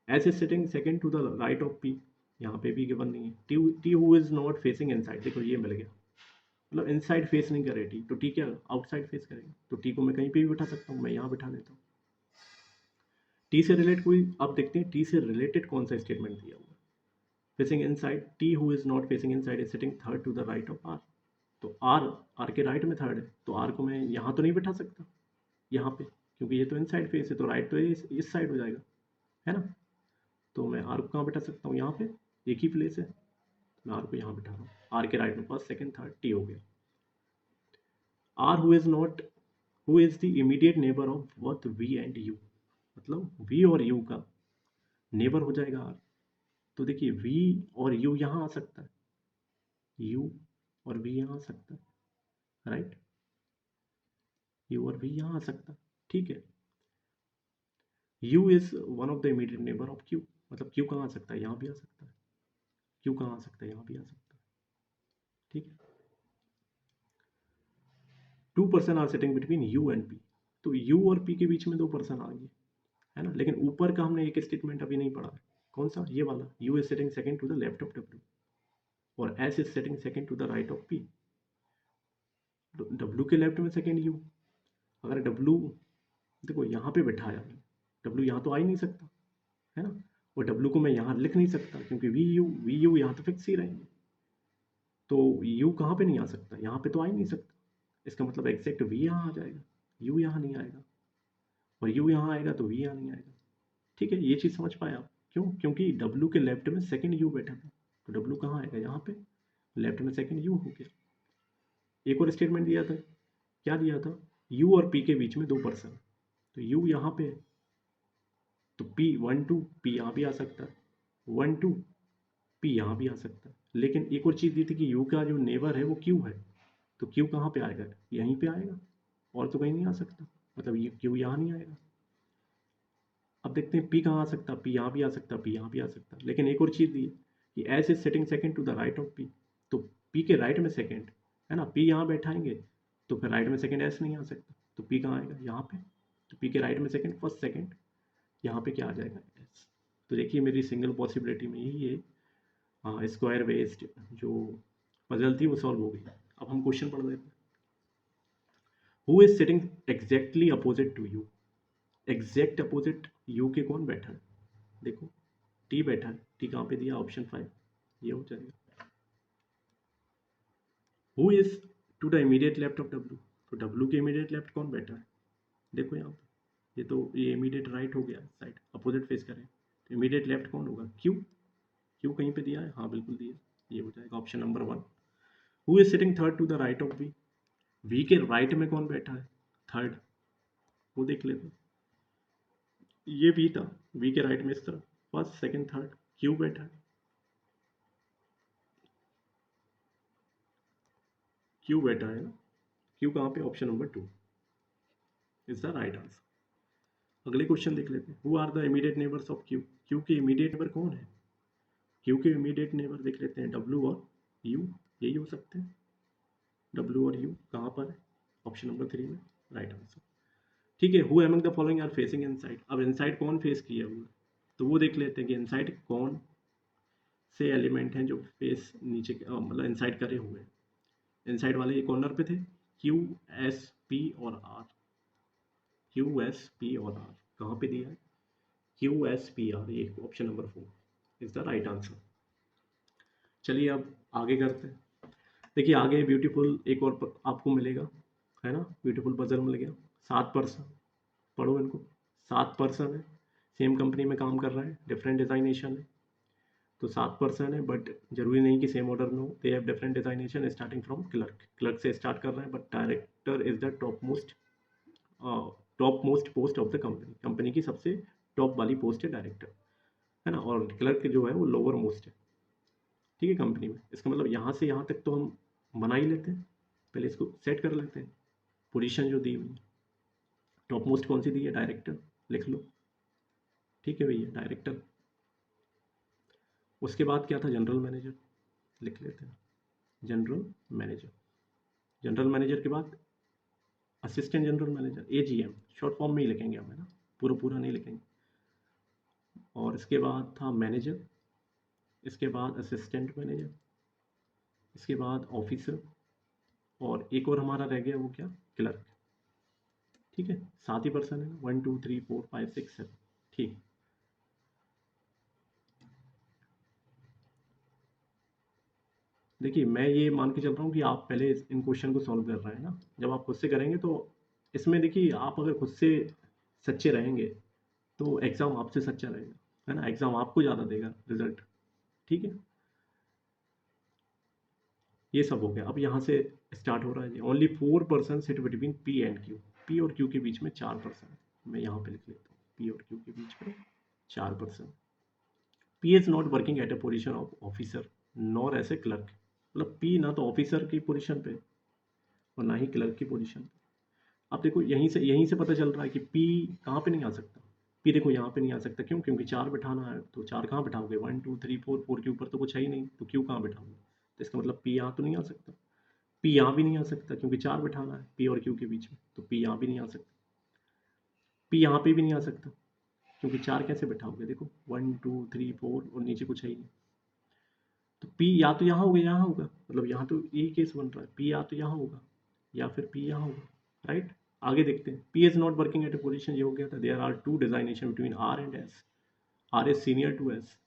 S is sitting second to the right of P, यहाँ पे भी गिवन नहीं है। T who is not facing inside, देखो ये मिल गया, मतलब इनसाइड फेस नहीं करे टी, तो टी क्या आउटसाइड फेस करेगा, तो टी को मैं कहीं पे भी बिठा सकता हूँ, मैं यहाँ बिठा देता हूँ। टी से रिलेट कोई, अब देखते हैं टी से रिलेटेड कौन सा स्टेटमेंट दिया हुआ है। Facing inside, T who is not facing inside is sitting third to the right of R, तो आर, आर के राइट में थर्ड है, तो आर को मैं यहाँ तो नहीं बिठा सकता, यहाँ पे, क्योंकि ये तो इनसाइड फेस है, तो राइट तो इस साइड हो जाएगा, है ना। तो मैं आर को कहाँ बिठा सकता हूँ, यहाँ पे, एक ही प्लेस है, मैं आर को यहाँ बिठा रहा हूँ। आर के राइट में फर्स्ट सेकंड थर्ड, टी हो गया। R who is not, who is the immediate neighbour of both V and U, मतलब वी और यू का नेबर हो जाएगा आर। तो देखिए वी और यू यहाँ आ सकता है, यू और वी यहाँ आ सकता है, राइट, यू और वी यहाँ आ सकता है, ठीक है। You is one of the immediate neighbour of Q, मतलब क्यू कहाँ आ सकता है, यहाँ भी आ सकता है, क्यू कहाँ आ सकता है, यहाँ भी आ सकता है, ठीक है। 2 person are sitting between U and P, तो यू और पी के बीच में 2 पर्सन आ गए, है ना। लेकिन ऊपर का हमने एक स्टेटमेंट अभी नहीं पढ़ा है, कौन सा, ये वाला, U is sitting second to the left of W और S is sitting second to the right of P. W के लेफ्ट में सेकेंड यू, अगर डब्लू देखो यहाँ पे बैठाया मैंने, डब्लू यहाँ तो आ ही नहीं सकता, है ना, और डब्लू को मैं यहाँ लिख नहीं सकता क्योंकि वी यू यहाँ तो फिक्स ही रहेंगे, तो यू कहाँ पे नहीं आ सकता, यहाँ पे तो आ ही नहीं सकता, इसका मतलब एग्जैक्ट वी यहाँ आ जाएगा, यू यहाँ नहीं आएगा, और यू यहाँ आएगा तो वी यहाँ नहीं आएगा। ठीक है, ये चीज़ समझ पाए आप? क्यों? क्योंकि डब्लू के लेफ्ट में सेकेंड यू बैठा था, तो डब्लू कहाँ आएगा, यहाँ पे, लेफ्ट में सेकेंड यू हो गया। एक और स्टेटमेंट दिया था, क्या दिया था, यू और पी के बीच में 2 पर्सन, तो यू यहाँ पे, तो पी 1 2 पी यहाँ भी आ सकता है, 1 2 पी यहाँ भी आ सकता है, लेकिन एक और चीज़ दी थी कि यू का जो नेबर है वो क्यू है, तो क्यू कहाँ पे आएगा, यहीं पे आएगा, और तो कहीं नहीं आ सकता, मतलब ये क्यू यहाँ नहीं आएगा। अब देखते हैं पी कहाँ आ सकता, पी यहाँ भी आ सकता, पी यहाँ भी आ सकता, लेकिन एक और चीज़ दी कि S is sitting second to the right of P, तो पी के राइट में सेकेंड है ना, पी यहाँ बैठाएंगे तो फिर राइट में सेकेंड एस नहीं आ सकता, तो पी कहाँ आएगा, यहाँ पे, तो पी के राइट में सेकेंड फर्स्ट सेकेंड, यहाँ पे क्या आ जाएगा, एस। तो देखिए मेरी सिंगल पॉसिबिलिटी में ही ये स्क्वायर बेस्ड जो पजल थी वो सॉल्व हो गई। अब हम क्वेश्चन पढ़ लेते हैं। Who is sitting exactly opposite to U, exact opposite U के कौन बैठा है, देखो टी बैठा है, टी कहाँ पे दिया, ऑप्शन 5, ये हो जाएगा। Who is to the immediate left of W, तो डब्ल्यू के इमीडिएट लेफ्ट कौन बैठा है, देखो यहाँ पे, ये तो ये इमीडिएट राइट हो गया, साइड अपोजिट फेस करें, तो इमीडिएट लेफ्ट कौन होगा, क्यू, क्यू कहीं पे दिया है, हाँ बिल्कुल दिया, ये हो जाएगा option number 1। Who is sitting third to the right of V, V के राइट में कौन बैठा है, थर्ड, वो देख लेते हैं, ये वी था, वी के राइट में इस तरफ फर्स्ट सेकंड थर्ड, क्यू बैठा है, क्यू बैठा है ना, क्यू कहाँ पे, option number 2 is the right answer. अगले क्वेश्चन देख लेते हैं। Who are the immediate neighbours of Q, Q के इमीडिएट नेबर कौन है, क्यू के इमीडिएट नेबर देख लेते हैं, डब्ल्यू और यू, यही हो सकते हैं, डब्ल्यू और यू कहाँ पर है, ऑप्शन नंबर 3 में राइट आंसर। ठीक है, who among the following are facing inside, अब इनसाइड कौन फेस किया हुआ है, तो वो देख लेते हैं कि इनसाइड कौन से एलिमेंट हैं जो फेस नीचे मतलब इनसाइड करे हुए हैं। इनसाइड वाले ये कॉर्नर पे थे, क्यू एस पी और आर, क्यू एस पी और आर कहाँ पे दिया है, क्यू एस पी आर, ये option number 4 is the right answer. चलिए अब आगे करते हैं। देखिए आगे ब्यूटीफुल एक और आपको मिलेगा, है ना, ब्यूटीफुल पजल मिल गया, 7 पर्सन, पढ़ो इनको, 7 पर्सन है, सेम कंपनी में काम कर रहे हैं, डिफरेंट डिजाइनेशन है, तो 7 पर्सन है, बट जरूरी नहीं कि सेम ऑर्डर में हो, they have different designation starting from clerk, clerk से स्टार्ट कर रहे हैं, but director is the top most post of the company, company की सबसे टॉप वाली पोस्ट है डायरेक्टर, है ना, और क्लर्क जो है वो लोअर मोस्ट है, ठीक है, कंपनी में। इसका मतलब यहाँ से यहाँ तक तो हम बना ही लेते हैं, पहले इसको सेट कर लेते हैं, पोजीशन जो दी हुई है, टॉप मोस्ट कौन सी दी है, डायरेक्टर, लिख लो, ठीक है भैया, डायरेक्टर। उसके बाद क्या था, जनरल मैनेजर, लिख लेते हैं, जनरल मैनेजर, जनरल मैनेजर के बाद assistant general manager, AGM, short form में ही लिखेंगे हम, है ना, पूरा पूरा नहीं लिखेंगे, और इसके बाद था मैनेजर, इसके बाद असिस्टेंट मैनेजर, इसके बाद ऑफिसर, और एक और हमारा रह गया, वो क्या, क्लर्क, ठीक है, 7 ही पर्सन है, 1 2 3 4 5 6 7, ठीक। देखिए मैं ये मान के चल रहा हूँ कि आप पहले इन क्वेश्चन को सॉल्व कर रहे हैं ना, जब आप खुद से करेंगे तो इसमें देखिए आप अगर खुद से सच्चे रहेंगे तो एग्ज़ाम आपसे सच्चा रहेगा, है ना, एग्ज़ाम आपको ज़्यादा देगा रिजल्ट, ठीक है। ये सब हो गया, अब यहाँ से स्टार्ट हो रहा है जी, only 4 person sit between P and Q, P और क्यू के बीच में 4 पर्सन, मैं यहाँ पे लिख लेता हूँ, पी और क्यू के बीच में 4 person, P is not working at a position of officer nor as a clerk, मतलब पी ना तो ऑफिसर की पोजीशन पे और ना ही क्लर्क की पोजीशन पे। अब देखो यहीं से पता चल रहा है कि पी कहाँ पे नहीं आ सकता, पी देखो यहाँ पे नहीं आ सकता, क्यों, क्योंकि 4 बिठाना है, तो 4 कहाँ बिठाओगे, 1 2 3 4, 4 के ऊपर तो कुछ है ही नहीं, तो क्यू कहाँ बिठाओगे, तो इसका मतलब पी यहाँ तो नहीं आ सकता, पी यहाँ भी नहीं आ सकता क्योंकि 4 बिठाना है पी और क्यू के बीच में, तो पी यहाँ भी नहीं आ सकता, पी यहाँ पे भी नहीं आ सकता क्योंकि 4 कैसे बिठाओगे, देखो 1 2 3 4 और नीचे कुछ है ही नहीं, तो पी या तो यहाँ होगा, यहाँ होगा, मतलब यहाँ तो यही केस बन रहा है, पी या तो यहाँ होगा या फिर पी यहाँ होगा, राइट। आगे देखते हैं, P is not working at a position, ये हो गया था। There are two designation between R and S, R is senior to S,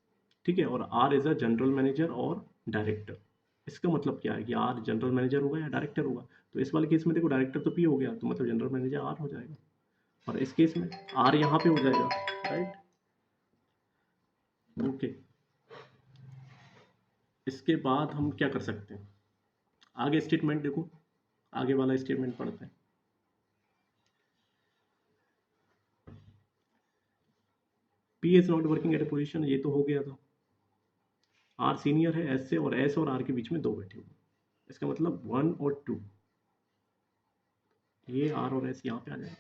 ठीक है, और R is a general manager और डायरेक्टर। इसका मतलब क्या है कि आर जनरल मैनेजर होगा या डायरेक्टर होगा, तो इस वाले केस में देखो डायरेक्टर तो पी हो गया, तो मतलब जनरल मैनेजर आर हो जाएगा, और इस केस में आर यहाँ पे हो जाएगा, राइट। ओके, इसके बाद हम क्या कर सकते हैं, आगे स्टेटमेंट देखो, आगे वाला स्टेटमेंट पढ़ते हैं। P is not working at a position, ये तो हो गया था। आर सीनियर है एस से, और एस और आर के बीच में दो बैठे हुए, इसका मतलब 1 और 2, ये आर और एस यहाँ पे आ जाएगा,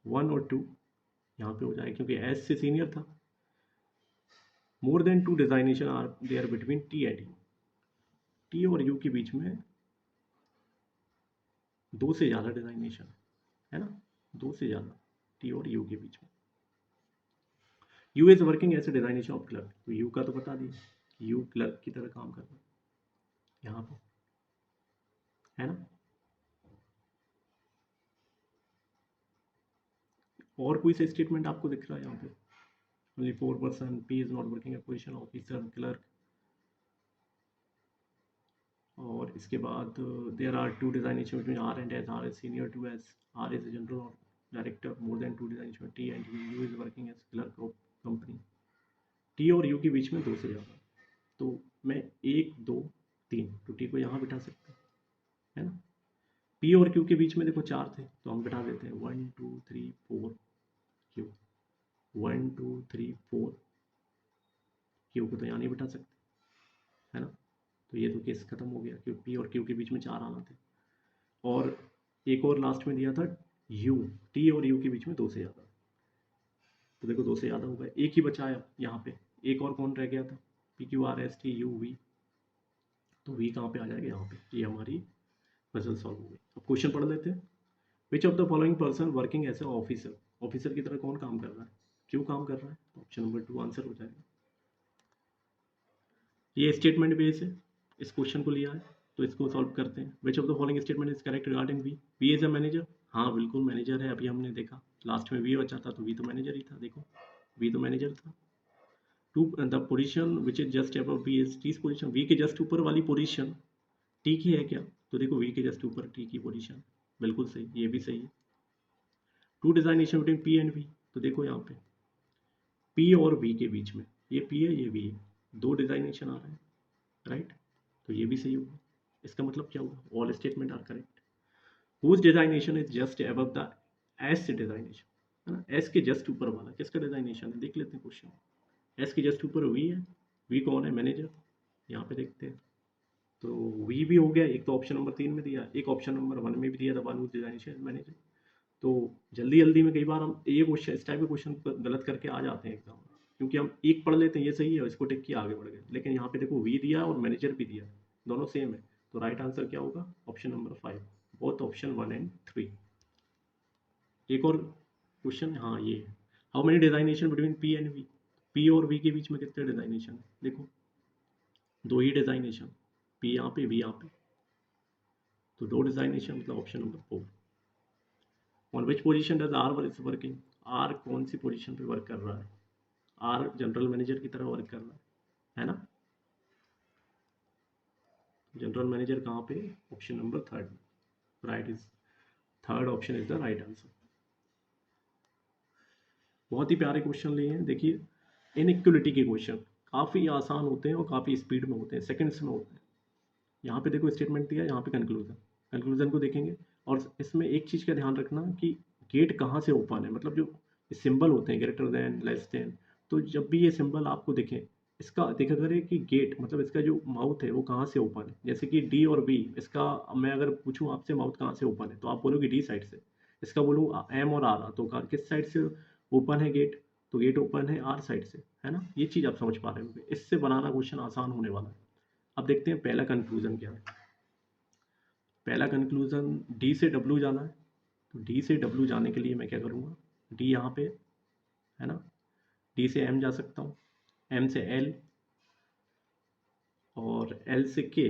1 और 2 यहाँ पे हो जाएगा, क्योंकि एस से सीनियर था। More than 2 designation are there between T and U, T और यू के बीच में 2 से ज़्यादा डिजाइनेशन है ना, 2 से ज़्यादा टी और यू के बीच में। U is working as a designation of clerk, तो यू का तो बता दिया, यू क्लर्क की तरह काम कर रहा है यहाँ पे, है ना। और कोई सा स्टेटमेंट आपको दिख रहा है यहाँ पे, only 4%, P is not working a position officer clerk, और इसके बाद there are two designation between R and S, R is senior to S, R is general और director, more than 2 designation T and U, U is working as clerk of company. T और U के बीच में 2 से ज़्यादा, तो मैं 1 2 3, तो टी को यहाँ बिठा सकते हैं, है ना। पी और क्यू के बीच में देखो 4 थे, तो हम बिठा देते हैं 1 2 3 4 क्यू, 1 2 3 4, क्यू को तो यहाँ नहीं बिठा सकते, है ना। तो ये तो केस खत्म हो गया, क्योंकि पी और क्यू के बीच में 4 आना थे। और एक और लास्ट में दिया था यू, टी और यू के बीच में 2 से ज़्यादा, तो देखो 2 से ज़्यादा होगा, एक ही बचाया यहाँ पे, एक और कौन रह गया था, P Q R S T U V, तो वी कहाँ पे आ जाएगा यहाँ पे, ये हमारी पजल सॉल्व हो गई। अब क्वेश्चन पढ़ लेते हैं। Which of the following person working as a officer, officer की तरह कौन काम कर रहा है, क्यों काम कर रहा है, ऑप्शन नंबर 2 आंसर हो जाएगा। ये स्टेटमेंट बेस है, इस क्वेश्चन को लिया है, तो इसको सॉल्व करते हैं। Which of the following statement is correct regarding V, V as a manager, हाँ बिल्कुल मैनेजर है, अभी हमने देखा लास्ट में वी बचा था, तो वी तो मैनेजर ही था, देखो वी तो मैनेजर था। To the position which is just above V is T position, V के जस्ट ऊपर वाली पोजीशन टी की है क्या, तो देखो वी के जस्ट ऊपर टी की पोजीशन, बिल्कुल सही, ये भी सही है। Two designation between P and V, तो देखो यहाँ पे पी और वी के बीच में, ये पी है ये वी है, 2 डिजाइनेशन आ रहे हैं, राइट, तो ये भी सही होगा। इसका मतलब क्या हुआ, all statement are correct. Whose designation is just above the S designation, है ना, एस के जस्ट ऊपर वाला किसका डिजाइनेशन है, देख लेते हैं क्वेश्चन। एस के जस्ट ऊपर वी है, वी कौन है, मैनेजर, यहाँ पे देखते हैं, तो वी भी हो गया, एक तो ऑप्शन नंबर 3 में दिया, एक ऑप्शन नंबर 1 में भी दिया था, वन हुज डिजाइनेशन मैनेजर। तो जल्दी जल्दी में कई बार हम ये क्वेश्चन, इस टाइप के क्वेश्चन गलत करके आ जाते हैं एग्जाम में, क्योंकि हम एक पढ़ लेते हैं ये सही है, इसको टिक किया आगे बढ़ गए, लेकिन यहाँ पे देखो वी दिया और मैनेजर भी दिया, दोनों सेम है, तो राइट आंसर क्या होगा, option number 5, both option 1 and 3। एक और क्वेश्चन, हाँ ये, how many designation between P and V, P और वी के बीच में कितने डिजाइनेशन है, देखो 2 ही डिजाइनेशन, पी यहाँ पे वी यहाँ पे, तो 2 डिजाइनेशन, मतलब option number 4। On which position does R working, R कौन सी पोजीशन पे वर्क कर रहा है, आर जनरल मैनेजर की तरह वर्क कर रहा है ना। जनरल मैनेजर कहाँ पे, option number 3, right is, third option is the right answer. बहुत ही प्यारे क्वेश्चन लिए हैं, देखिए इनइक्वलिटी के क्वेश्चन काफ़ी आसान होते हैं और काफ़ी स्पीड में होते हैं, सेकंड्स में होते हैं। यहाँ पे देखो स्टेटमेंट दिया, यहाँ पे कंक्लूजन, कंक्लूजन को देखेंगे, और इसमें एक चीज़ का ध्यान रखना कि गेट कहाँ से ओपन है, मतलब जो सिंबल होते हैं ग्रेटर देन लेस देन, तो जब भी ये सिंबल आपको दिखे, इसका देखा करें कि गेट मतलब इसका जो माउथ है वो कहाँ से ओपन है, जैसे कि डी और बी, इसका मैं अगर पूछूं आपसे माउथ कहाँ से ओपन है, तो आप बोलोगे डी साइड से, इसका बोलूँ एम और आर, तो किस साइड से ओपन है गेट, तो गेट ओपन है आर साइड से, है ना, ये चीज़ आप समझ पा रहे होंगे, इससे बनाना क्वेश्चन आसान होने वाला है। अब देखते हैं पहला कंक्लूजन क्या है। पहला कंक्लूजन, डी से डब्ल्यू जाना है, तो डी से डब्ल्यू जाने के लिए मैं क्या करूँगा, डी यहाँ पे है ना, डी से एम जा सकता हूँ, एम से एल, और एल से के,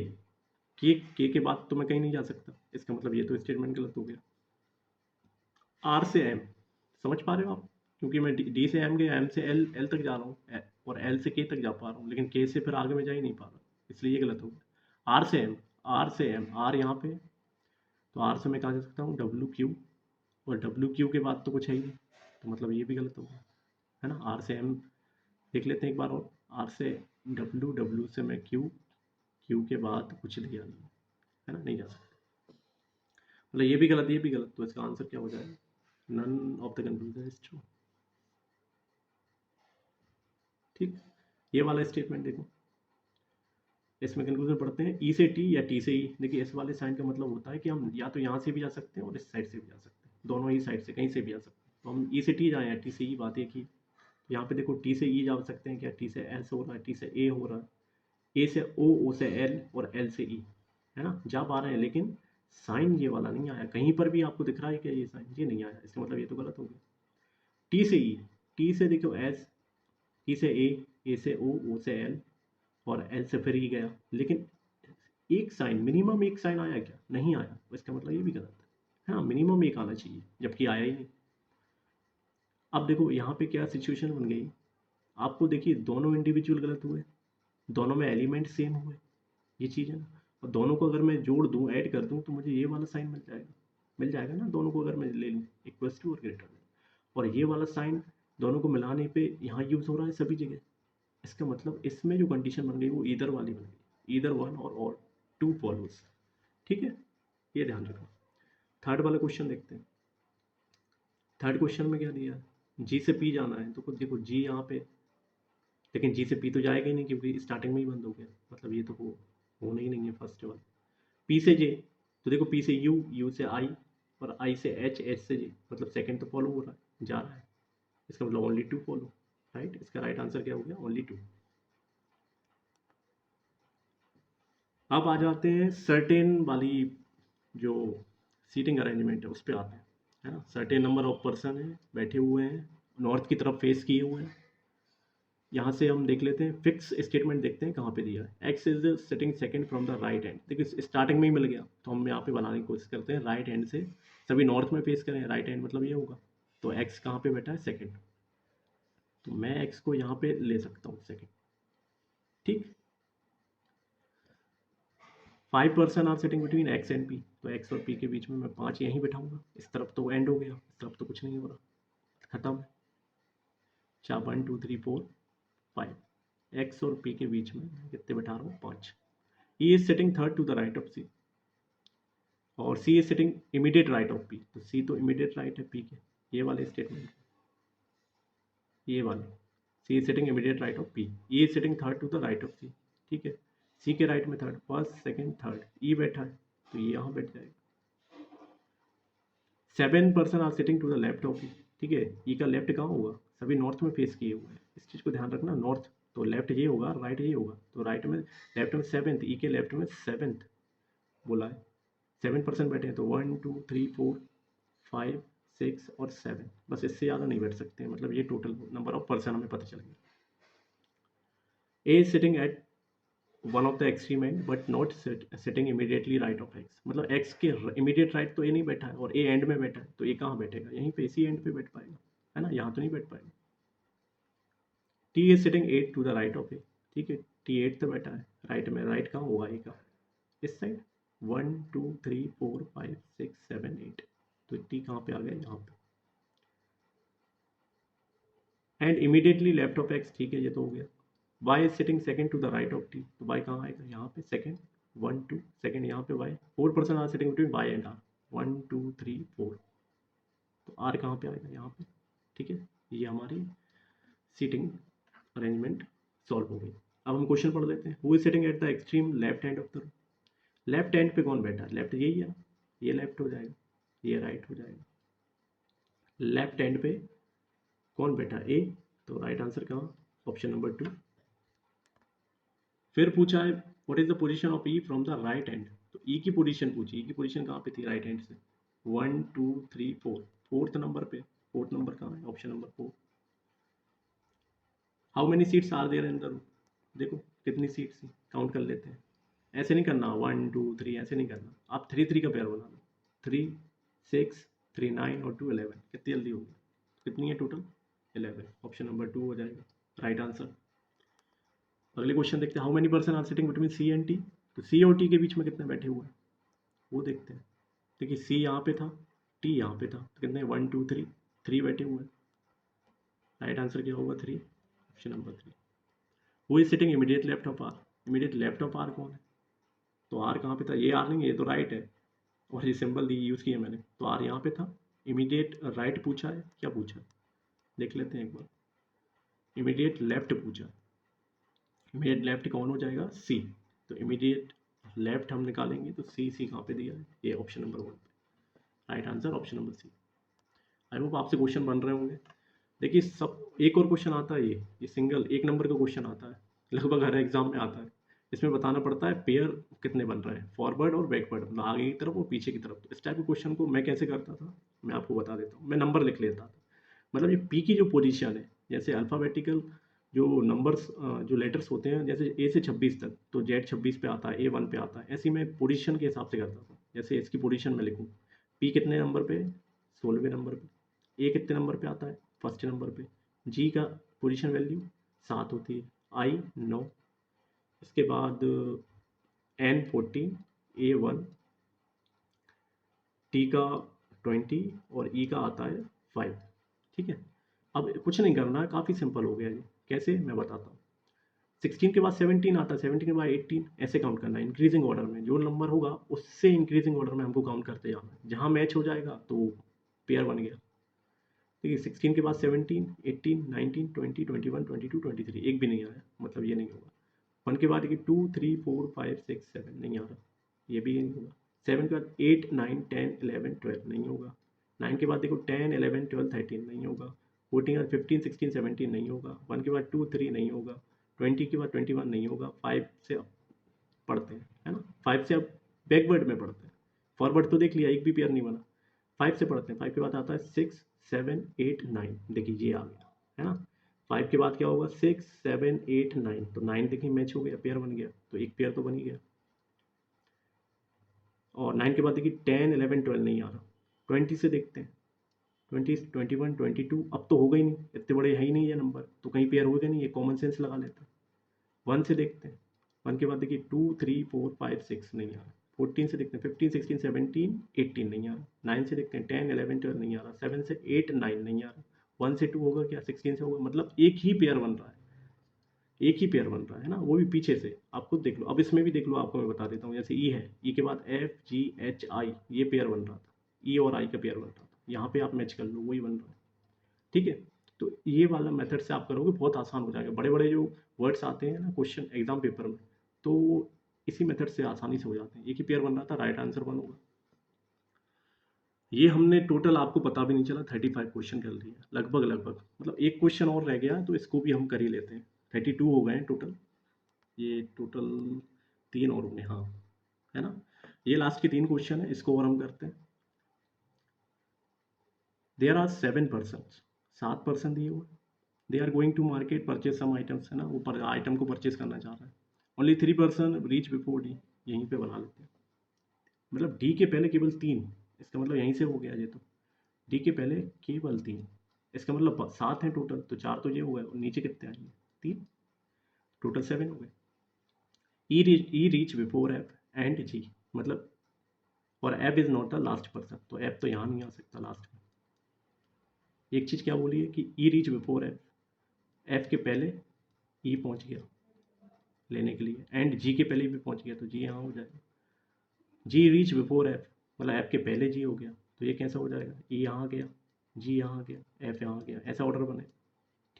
के बाद तो मैं कहीं नहीं जा सकता, इसका मतलब ये तो स्टेटमेंट गलत हो गया। आर से एम, समझ पा रहे हो आप, क्योंकि मैं डी से एम गया, एम से एल एल तक जा रहा हूँ और एल से के तक जा पा रहा हूँ, लेकिन के से फिर आगे मैं जा ही नहीं पा रहा, इसलिए ये गलत हो गया। आर से एम, आर से एम, आर यहाँ पे, तो आर से मैं कहाँ जा सकता हूँ, डब्ल्यू क्यू, और डब्ल्यू क्यू के बाद तो कुछ है ही नहीं, तो मतलब ये भी गलत हो गया, है ना। आर से एम देख लेते हैं एक बार और, आर से डब्ल्यू, डब्ल्यू से मैं क्यू, क्यू के बाद कुछ दिया नहीं, है ना, नहीं जा सकता, मतलब ये भी गलत, ये भी गलत, तो इसका आंसर क्या हो जाएगा, none of the conclusion is true. ठीक, ये वाला स्टेटमेंट देखो, इसमें कंक्लूजन पढ़ते हैं, ई से टी या टी से ई। देखिए इस वाले साइन का मतलब होता है कि हम या तो यहाँ से भी जा सकते हैं और इस साइड से भी जा सकते हैं, दोनों ही साइड से कहीं से भी जा सकते हैं, तो हम ई से टी जाए या टी से ई, बात एक ही। यहाँ पे देखो टी से ई जा सकते हैं क्या, टी से एल से हो रहा है, टी से ए हो रहा है, ए से ओ से एल और एल से ई, है ना, जा पा रहे हैं, लेकिन साइन ये वाला नहीं आया, कहीं पर भी आपको दिख रहा है क्या ये साइन, ये नहीं आया, इसका मतलब ये तो गलत हो गया। टी से ई, टी से देखो एस, टी से ए से ओ से एल और एल से फिर ई गया, लेकिन एक साइन, मिनिमम एक साइन आया क्या, नहीं आया, तो इसका मतलब ये भी गलत है, हाँ मिनिमम एक आना चाहिए, जबकि आया ही नहीं। अब देखो यहाँ पे क्या सिचुएशन बन गई, आपको देखिए दोनों इंडिविजुअल गलत हुए, दोनों में एलिमेंट सेम हुए, ये चीज़ है ना, और दोनों को अगर मैं जोड़ दूँ, ऐड कर दूँ, तो मुझे ये वाला साइन मिल जाएगा, मिल जाएगा ना, दोनों को अगर मैं ले लूँ इक्वल्स टू और ग्रेटर देन, और ये वाला साइन दोनों को मिलाने पे यहाँ यूज़ हो रहा है सभी जगह, इसका मतलब इसमें जो कंडीशन बन गई वो ईदर वाली बन गई, ईदर वन और टू फॉलोज, ठीक है, ये ध्यान रखो। थर्ड वाला क्वेश्चन देखते हैं, थर्ड क्वेश्चन में क्या दिया, जी से पी जाना है, तो कुछ देखो जी यहाँ पे, लेकिन जी से पी तो जाएगा ही नहीं क्योंकि स्टार्टिंग में ही बंद हो गया, मतलब ये तो होना ही नहीं है फर्स्ट वाला। पी से जे, तो देखो पी से यू, यू से आई और आई से एच, एच से जे, मतलब सेकंड तो फॉलो हो रहा है, जा रहा है, इसका मतलब ओनली टू फॉलो, राइट, इसका राइट आंसर क्या हो गया, ओनली टू। अब आ जाते हैं सर्टेन वाली जो सीटिंग अरेंजमेंट है उस पर आते हैं, है ना। सर्टेन नंबर ऑफ पर्सन है, बैठे हुए हैं, नॉर्थ की तरफ फेस किए हुए हैं, यहाँ से हम देख लेते हैं, फिक्स स्टेटमेंट देखते हैं कहाँ पे दिया है, x is sitting second from the right hand, देखिए स्टार्टिंग में ही मिल गया, तो हम यहाँ पे बनाने की कोशिश करते हैं, राइट हैंड से सभी नॉर्थ में फेस करें, राइट हैंड मतलब ये होगा, तो एक्स कहाँ पे बैठा है, सेकंड, तो मैं एक्स को यहाँ पे ले सकता हूँ सेकंड, ठीक। 5% are sitting between X and P, तो एक्स और पी के बीच में मैं 5 यहीं बैठाऊंगा, इस तरफ तो एंड हो गया, इस तरफ तो कुछ नहीं हो रहा, खत्म। चार 1 2 3 4 5, एक्स और पी के बीच में कितने बैठा रहा हूँ, 5। E is sitting third to the right of C, और C is sitting immediate right of P, तो सी तो इमीडिएट राइट है पी के, ये वाले स्टेटमेंट, ये वाले, C is sitting immediate right of P, E is sitting third to the right of C, ठीक है, सी के राइट में third, first second third, E बैठा है तो ये यहाँ बैठ जाएगा। 7% R sitting to the left of E, ठीक है, ई का लेफ्ट कहाँ होगा, सभी नॉर्थ में फेस किए हुए हैं, इस चीज़ को ध्यान रखना, नॉर्थ तो लेफ्ट ये होगा, राइट ये होगा, तो राइट में, लेफ्ट में सेवेंथ, ई के लेफ्ट में सेवेंथ बोला है, 7% बैठे हैं, तो 1 2 3 4 5 6 और 7, बस इससे ज़्यादा नहीं बैठ सकते हैं, मतलब ये टोटल नंबर ऑफ पर्सन हमें पता चल गया। A sitting at one of the extreme end but not sitting immediately right of X, मतलब एक्स के इमीडिएट राइट तो ए नहीं बैठा है और ए एंड में बैठा है, तो ए कहाँ बैठेगा, यहीं पे इसी एंड पे बैठ पाएगा, है ना, यहाँ तो नहीं बैठ पाएगा। T is sitting 8 to the right of A, ठीक है, टी 8 तो बैठा है राइट में, राइट कहाँ होगा ए का, इस साइड, 1 2 3 4 5 6 7 8, तो टी कहाँ पे आ गया, यहाँ पे, and immediately left of X, ठीक है, ये तो हो गया। y is sitting second to the right of t, तो y कहाँ आएगा, यहाँ पे सेकंड, 1 2 सेकंड यहाँ पे y, 4% are sitting between y and r, 1 2 3 4, तो r कहाँ पे आएगा, यहाँ पे, ठीक है, ये हमारी सीटिंग अरेंजमेंट सॉल्व हो गई। अब हम क्वेश्चन पढ़ लेते हैं, who is sitting at the extreme left hand of the room, left hand पे कौन बैठा है, लेफ्ट यही है, ये लेफ्ट हो जाएगा, ये राइट हो जाएगा, लेफ्ट हैंड पे कौन बैठा है, ए, तो राइट आंसर कहाँ, ऑप्शन नंबर 2। फिर पूछा है what is the position of E from the right hand, तो ई की पोजीशन पूछी, ई की पोजीशन कहाँ पे थी, राइट हैंड से, 1 2 3 4, फोर्थ नंबर पे, फोर्थ नंबर कहाँ है, option number 4। How many seats are there in the room, देखो कितनी सीट्स थी, काउंट कर लेते हैं, ऐसे नहीं करना 1 2 3, ऐसे नहीं करना, आप 3 3 का पेयर बना लो। 3 6 3 9 और 2 11, कितनी जल्दी होगी, कितनी है टोटल 11, ऑप्शन नंबर 2 हो जाएगा राइट आंसर। अगले क्वेश्चन देखते हैं, how many person are sitting between C and T. तो सी और टी के बीच में कितने बैठे हुए हैं वो देखते हैं। देखिए सी यहाँ पे था, टी यहाँ पे था, तो कितने 1 2 3, 3 बैठे हुए हैं। राइट आंसर क्या होगा 3, ऑप्शन नंबर 3। वो is sitting immediate left of R. Immediate left of R कौन है, तो आर कहाँ पे था, ये आर नहीं है, ये तो राइट है, और ये सिंबल दी यूज़ किया मैंने, तो आर यहाँ पे था। इमीडिएट राइट पूछा है, क्या पूछा है देख लेते हैं एक बार। इमीडिएट लेफ्ट पूछा है, इमीडिएट लेफ्ट कौन हो जाएगा सी, तो इमीडिएट लेफ्ट हम निकालेंगे तो सी, सी कहाँ पे दिया है, ये ऑप्शन नंबर 1 पे। Right answer option number C. I hope आपसे क्वेश्चन बन रहे होंगे। देखिए सब एक और क्वेश्चन आता है, ये सिंगल 1 नंबर का क्वेश्चन आता है, लगभग हर एग्जाम में आता है। इसमें बताना पड़ता है पेयर कितने बन रहे हैं, फॉरवर्ड और बैकवर्ड, मतलब आगे की तरफ और पीछे की तरफ। तो इस टाइप के क्वेश्चन को मैं कैसे करता था, मैं आपको बता देता हूँ। मैं नंबर लिख लेता था, मतलब ये पी की जो पोजीशन है, जैसे अल्फ़ाबेटिकल जो नंबर्स जो लेटर्स होते हैं, जैसे ए से 26 तक, तो जेड 26 पे आता है, ए 1 पे आता है, ऐसे ही मैं पोजीशन के हिसाब से करता था। जैसे इसकी पोजीशन में लिखूँ, पी कितने नंबर पे, 16वें नंबर पे, ए कितने नंबर पे आता है, फर्स्ट नंबर पे, जी का पोजीशन वैल्यू 7 होती है, आई 9, इसके बाद एन 14, ए 1, टी का 20 और ई का आता है 5। ठीक है, अब कुछ नहीं करना है, काफ़ी सिंपल हो गया ये। कैसे मैं बताता हूँ। 16 के बाद 17 आता है, 17 के बाद 18, ऐसे काउंट करना है इंक्रीजिंग ऑर्डर में। जो नंबर होगा उससे इंक्रीजिंग ऑर्डर में हमको काउंट करते जाना है, जहाँ मैच हो जाएगा तो पेयर बन गया। ठीक है, 16 के बाद 17, 18, 19, 20, 21, 22, 23, एक भी नहीं आया, मतलब ये नहीं होगा। 1 के बाद देखिए 2 3 4 5 6 7 नहीं आ रहा, ये भी नहीं होगा। 7 के बाद 8 9 10 11 12 नहीं होगा। 9 के बाद देखो 10 11 12 13 नहीं होगा। 14 के बाद 15 16 17 नहीं होगा। 1 के बाद 2 3 नहीं होगा। 20 के बाद 21 नहीं होगा। 5 से अब पढ़ते हैं, है ना, 5 से अब बैकवर्ड में पढ़ते हैं। फॉरवर्ड तो देख लिया, एक भी पेयर नहीं बना। 5 से पढ़ते हैं, 5 के बाद आता है 6 7 8 9, देखिए ये आ गया, है ना। 5 के बाद क्या होगा 6 7 8 9, तो 9 देखिए मैच हो गया, पेयर बन गया, तो एक पेयर तो बन ही गया। और 9 के बाद देखिए 10 11 12 नहीं आ रहा। 20 से देखते हैं, 20 21 22, अब तो होगा ही नहीं, इतने बड़े है ही नहीं ये नंबर, तो कहीं पेयर होगा नहीं, ये कॉमन सेंस लगा लेते हैं। 1 से देखते हैं, 1 के बाद देखिए 2 3 4 5 6 नहीं आ रहा। 14 से देखते हैं, 15 16 17 18 नहीं आ रहा। 9 से देखते हैं, 10 11 12 नहीं आ रहा। 7 से 8 9 नहीं आ रहा। 1 से 2 होगा क्या, 16 से होगा, मतलब एक ही पेयर बन रहा है, एक ही पेयर बन रहा है ना, वो भी पीछे से। आप खुद देख लो, अब इसमें भी देख लो, आपको मैं बता देता हूँ। जैसे ई है, ई के बाद एफ जी एच आई, ये पेयर बन रहा था, ई और आई का पेयर बन रहा था, यहाँ पे आप मैच कर लो, वही बन रहा है। ठीक है, तो ये वाला मेथड से आप करोगे, बहुत आसान हो जाएगा। बड़े बड़े जो वर्ड्स आते हैं ना क्वेश्चन एग्जाम पेपर में, तो इसी मेथड से आसानी से हो जाते हैं। एक ही पेयर बन रहा था, राइट आंसर वन होगा। ये हमने टोटल, आपको पता भी नहीं चला, 35 क्वेश्चन कर लिए लगभग लगभग, मतलब एक क्वेश्चन और रह गया, तो इसको भी हम कर ही लेते हैं। 32 हो गए हैं टोटल, ये टोटल 3 और होंगे, हाँ, है ना। ये लास्ट के 3 क्वेश्चन है, इसको और हम करते हैं। देयर आर 7%, 7% दिए हुए। They are going to market purchase some items, है ना, वो पर आइटम को परचेज करना चाह रहा है। ओनली 3% रीच बिफोर डी, यहीं पे बना लेते हैं, मतलब डी के पहले केवल 3, इसका मतलब यहीं से हो गया ये तो। डी के पहले केवल 3, इसका मतलब 7 है टोटल, तो 4 तो ये हो गए, और नीचे कितने आएंगे 3, टोटल 7 हो गए। ई रीच बिफोर एफ एंड जी, मतलब, और F is not the last person, तो एफ तो यहाँ नहीं आ सकता लास्ट में। एक चीज़ क्या बोली है कि ई रीच बिफोर एफ, एफ के पहले ई पहुँच गया लेने के लिए, एंड जी के पहले भी पहुँच गया, तो जी यहाँ हो जाएगा। जी रीच बिफोर एफ, मतलब एफ के पहले जी हो गया, तो ये कैसा हो जाएगा, ई यहाँ आ गया, जी यहाँ आ गया, एफ यहाँ आ गया, ऐसा ऑर्डर बने।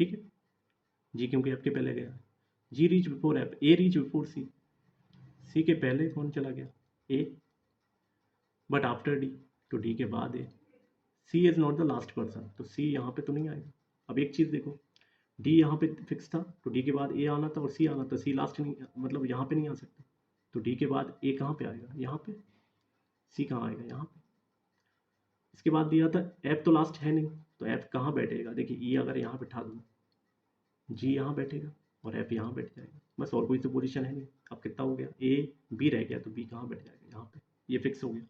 ठीक है, जी क्योंकि एफ के पहले गया है। G reach before F, A reach before C, C के पहले कौन चला गया, ए, बट आफ्टर डी, तो डी के बाद A. C is not the last person, तो सी यहाँ पे तो नहीं आएगा। अब एक चीज़ देखो, डी यहाँ पे फिक्स था, तो डी के बाद ए आना था और सी आना था, सी लास्ट नहीं, मतलब यहाँ पे नहीं आ सकता, तो डी के बाद ए कहाँ पे आएगा, यहाँ पे। सी कहाँ आएगा, यहाँ पे। इसके बाद दिया था एफ तो लास्ट है नहीं, तो एफ कहाँ बैठेगा, देखिए ई अगर यहाँ बैठा दूँ, जी यहाँ बैठेगा और एफ यहाँ बैठ जाएगा, बस, और कोई तो पोजीशन है नहीं। अब कितना हो गया, ए बी रह गया, तो बी कहाँ बैठ जाएगा, यहाँ पे, ये फिक्स हो गया।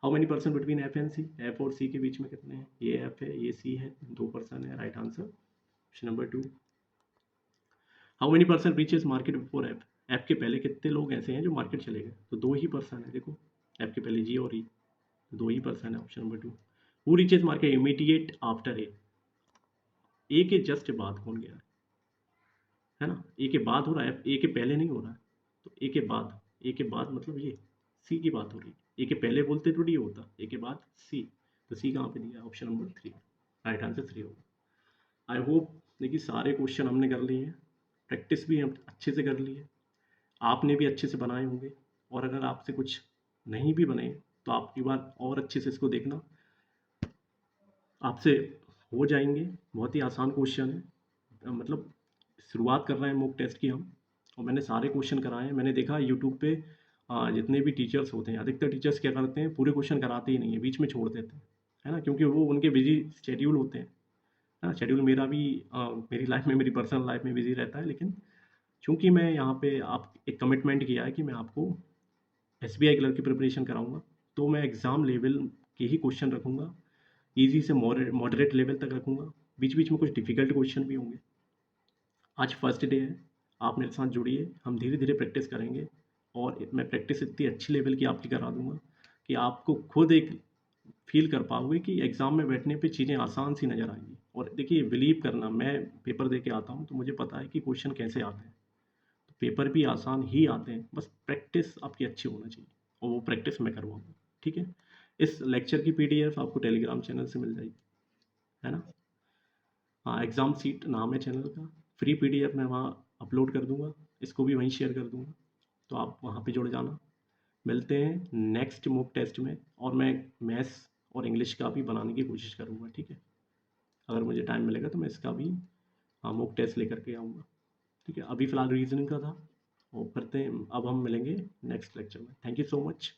How many person between F and C, F और सी के बीच में कितने हैं, ये एफ है ये सी है, 2 पर्सन है, right answer option number 2। How many person reaches market before F, F के पहले कितने लोग ऐसे हैं जो मार्केट चले गए, तो 2 ही पर्सन है, देखो एफ के पहले जी और ई, 2 ही पर्सन है, option number 2। Who reaches market immediate after A के जस्ट बाद कौन गया है ना, ए के बाद हो रहा है, ए के पहले नहीं हो रहा है, तो ए के बाद, ए के बाद मतलब ये सी की बात हो रही है, ए के पहले बोलते थोड़ी ये होता, ए के बाद सी, तो सी कहाँ पे दिया, ऑप्शन नंबर 3, राइट आंसर 3 होगा। आई होप देखिए सारे क्वेश्चन हमने कर लिए हैं, प्रैक्टिस भी हम अच्छे से कर ली है, आपने भी अच्छे से बनाए होंगे, और अगर आपसे कुछ नहीं भी बने तो आप एक बार और अच्छे से इसको देखना, आपसे हो जाएंगे। बहुत ही आसान क्वेश्चन है, मतलब शुरुआत कर रहे हैं मॉक टेस्ट की हम, और मैंने सारे क्वेश्चन कराए हैं। मैंने देखा यूट्यूब पे जितने भी टीचर्स होते हैं, अधिकतर टीचर्स क्या करते हैं, पूरे क्वेश्चन कराते ही नहीं है, बीच में छोड़ देते हैं, है ना, क्योंकि वो उनके बिजी शेड्यूल होते हैं, है ना। शेड्यूल मेरा भी मेरी लाइफ में, मेरी पर्सनल लाइफ में बिजी रहता है, लेकिन चूंकि मैं यहाँ पे आप एक कमिटमेंट किया है कि मैं आपको SBI क्लर्क की प्रिपरेशन कराऊंगा, तो मैं एग्ज़ाम लेवल के ही क्वेश्चन रखूंगा, ईजी से मॉडरेट लेवल तक रखूंगा, बीच बीच में कुछ डिफिकल्ट क्वेश्चन भी होंगे। आज फर्स्ट डे है, आप मेरे साथ जुड़िए, हम धीरे धीरे प्रैक्टिस करेंगे, और मैं प्रैक्टिस इतनी अच्छी लेवल की आपकी करा दूंगा कि आपको खुद एक फील कर पाओगे कि एग्ज़ाम में बैठने पे चीज़ें आसान सी नज़र आएंगी। और देखिए बिलीव करना, मैं पेपर दे के आता हूँ तो मुझे पता है कि क्वेश्चन कैसे आते हैं, तो पेपर भी आसान ही आते हैं, बस प्रैक्टिस आपकी अच्छी होना चाहिए, और वो प्रैक्टिस मैं करवाऊँगा, ठीक है। इस लेक्चर की PDF आपको टेलीग्राम चैनल से मिल जाएगी, है ना। हाँ, एग्ज़ाम सीट नाम है चैनल का, फ्री PDF मैं वहाँ अपलोड कर दूँगा, इसको भी वहीं शेयर कर दूँगा, तो आप वहाँ पे जुड़ जाना। मिलते हैं नेक्स्ट मॉक टेस्ट में, और मैं मैथ्स और इंग्लिश का भी बनाने की कोशिश करूँगा, ठीक है। अगर मुझे टाइम मिलेगा तो मैं इसका भी मॉक टेस्ट लेकर के आऊँगा, ठीक है। अभी फ़िलहाल रीजनिंग का था, और करते हैं, अब हम मिलेंगे नेक्स्ट लेक्चर में। Thank you so much.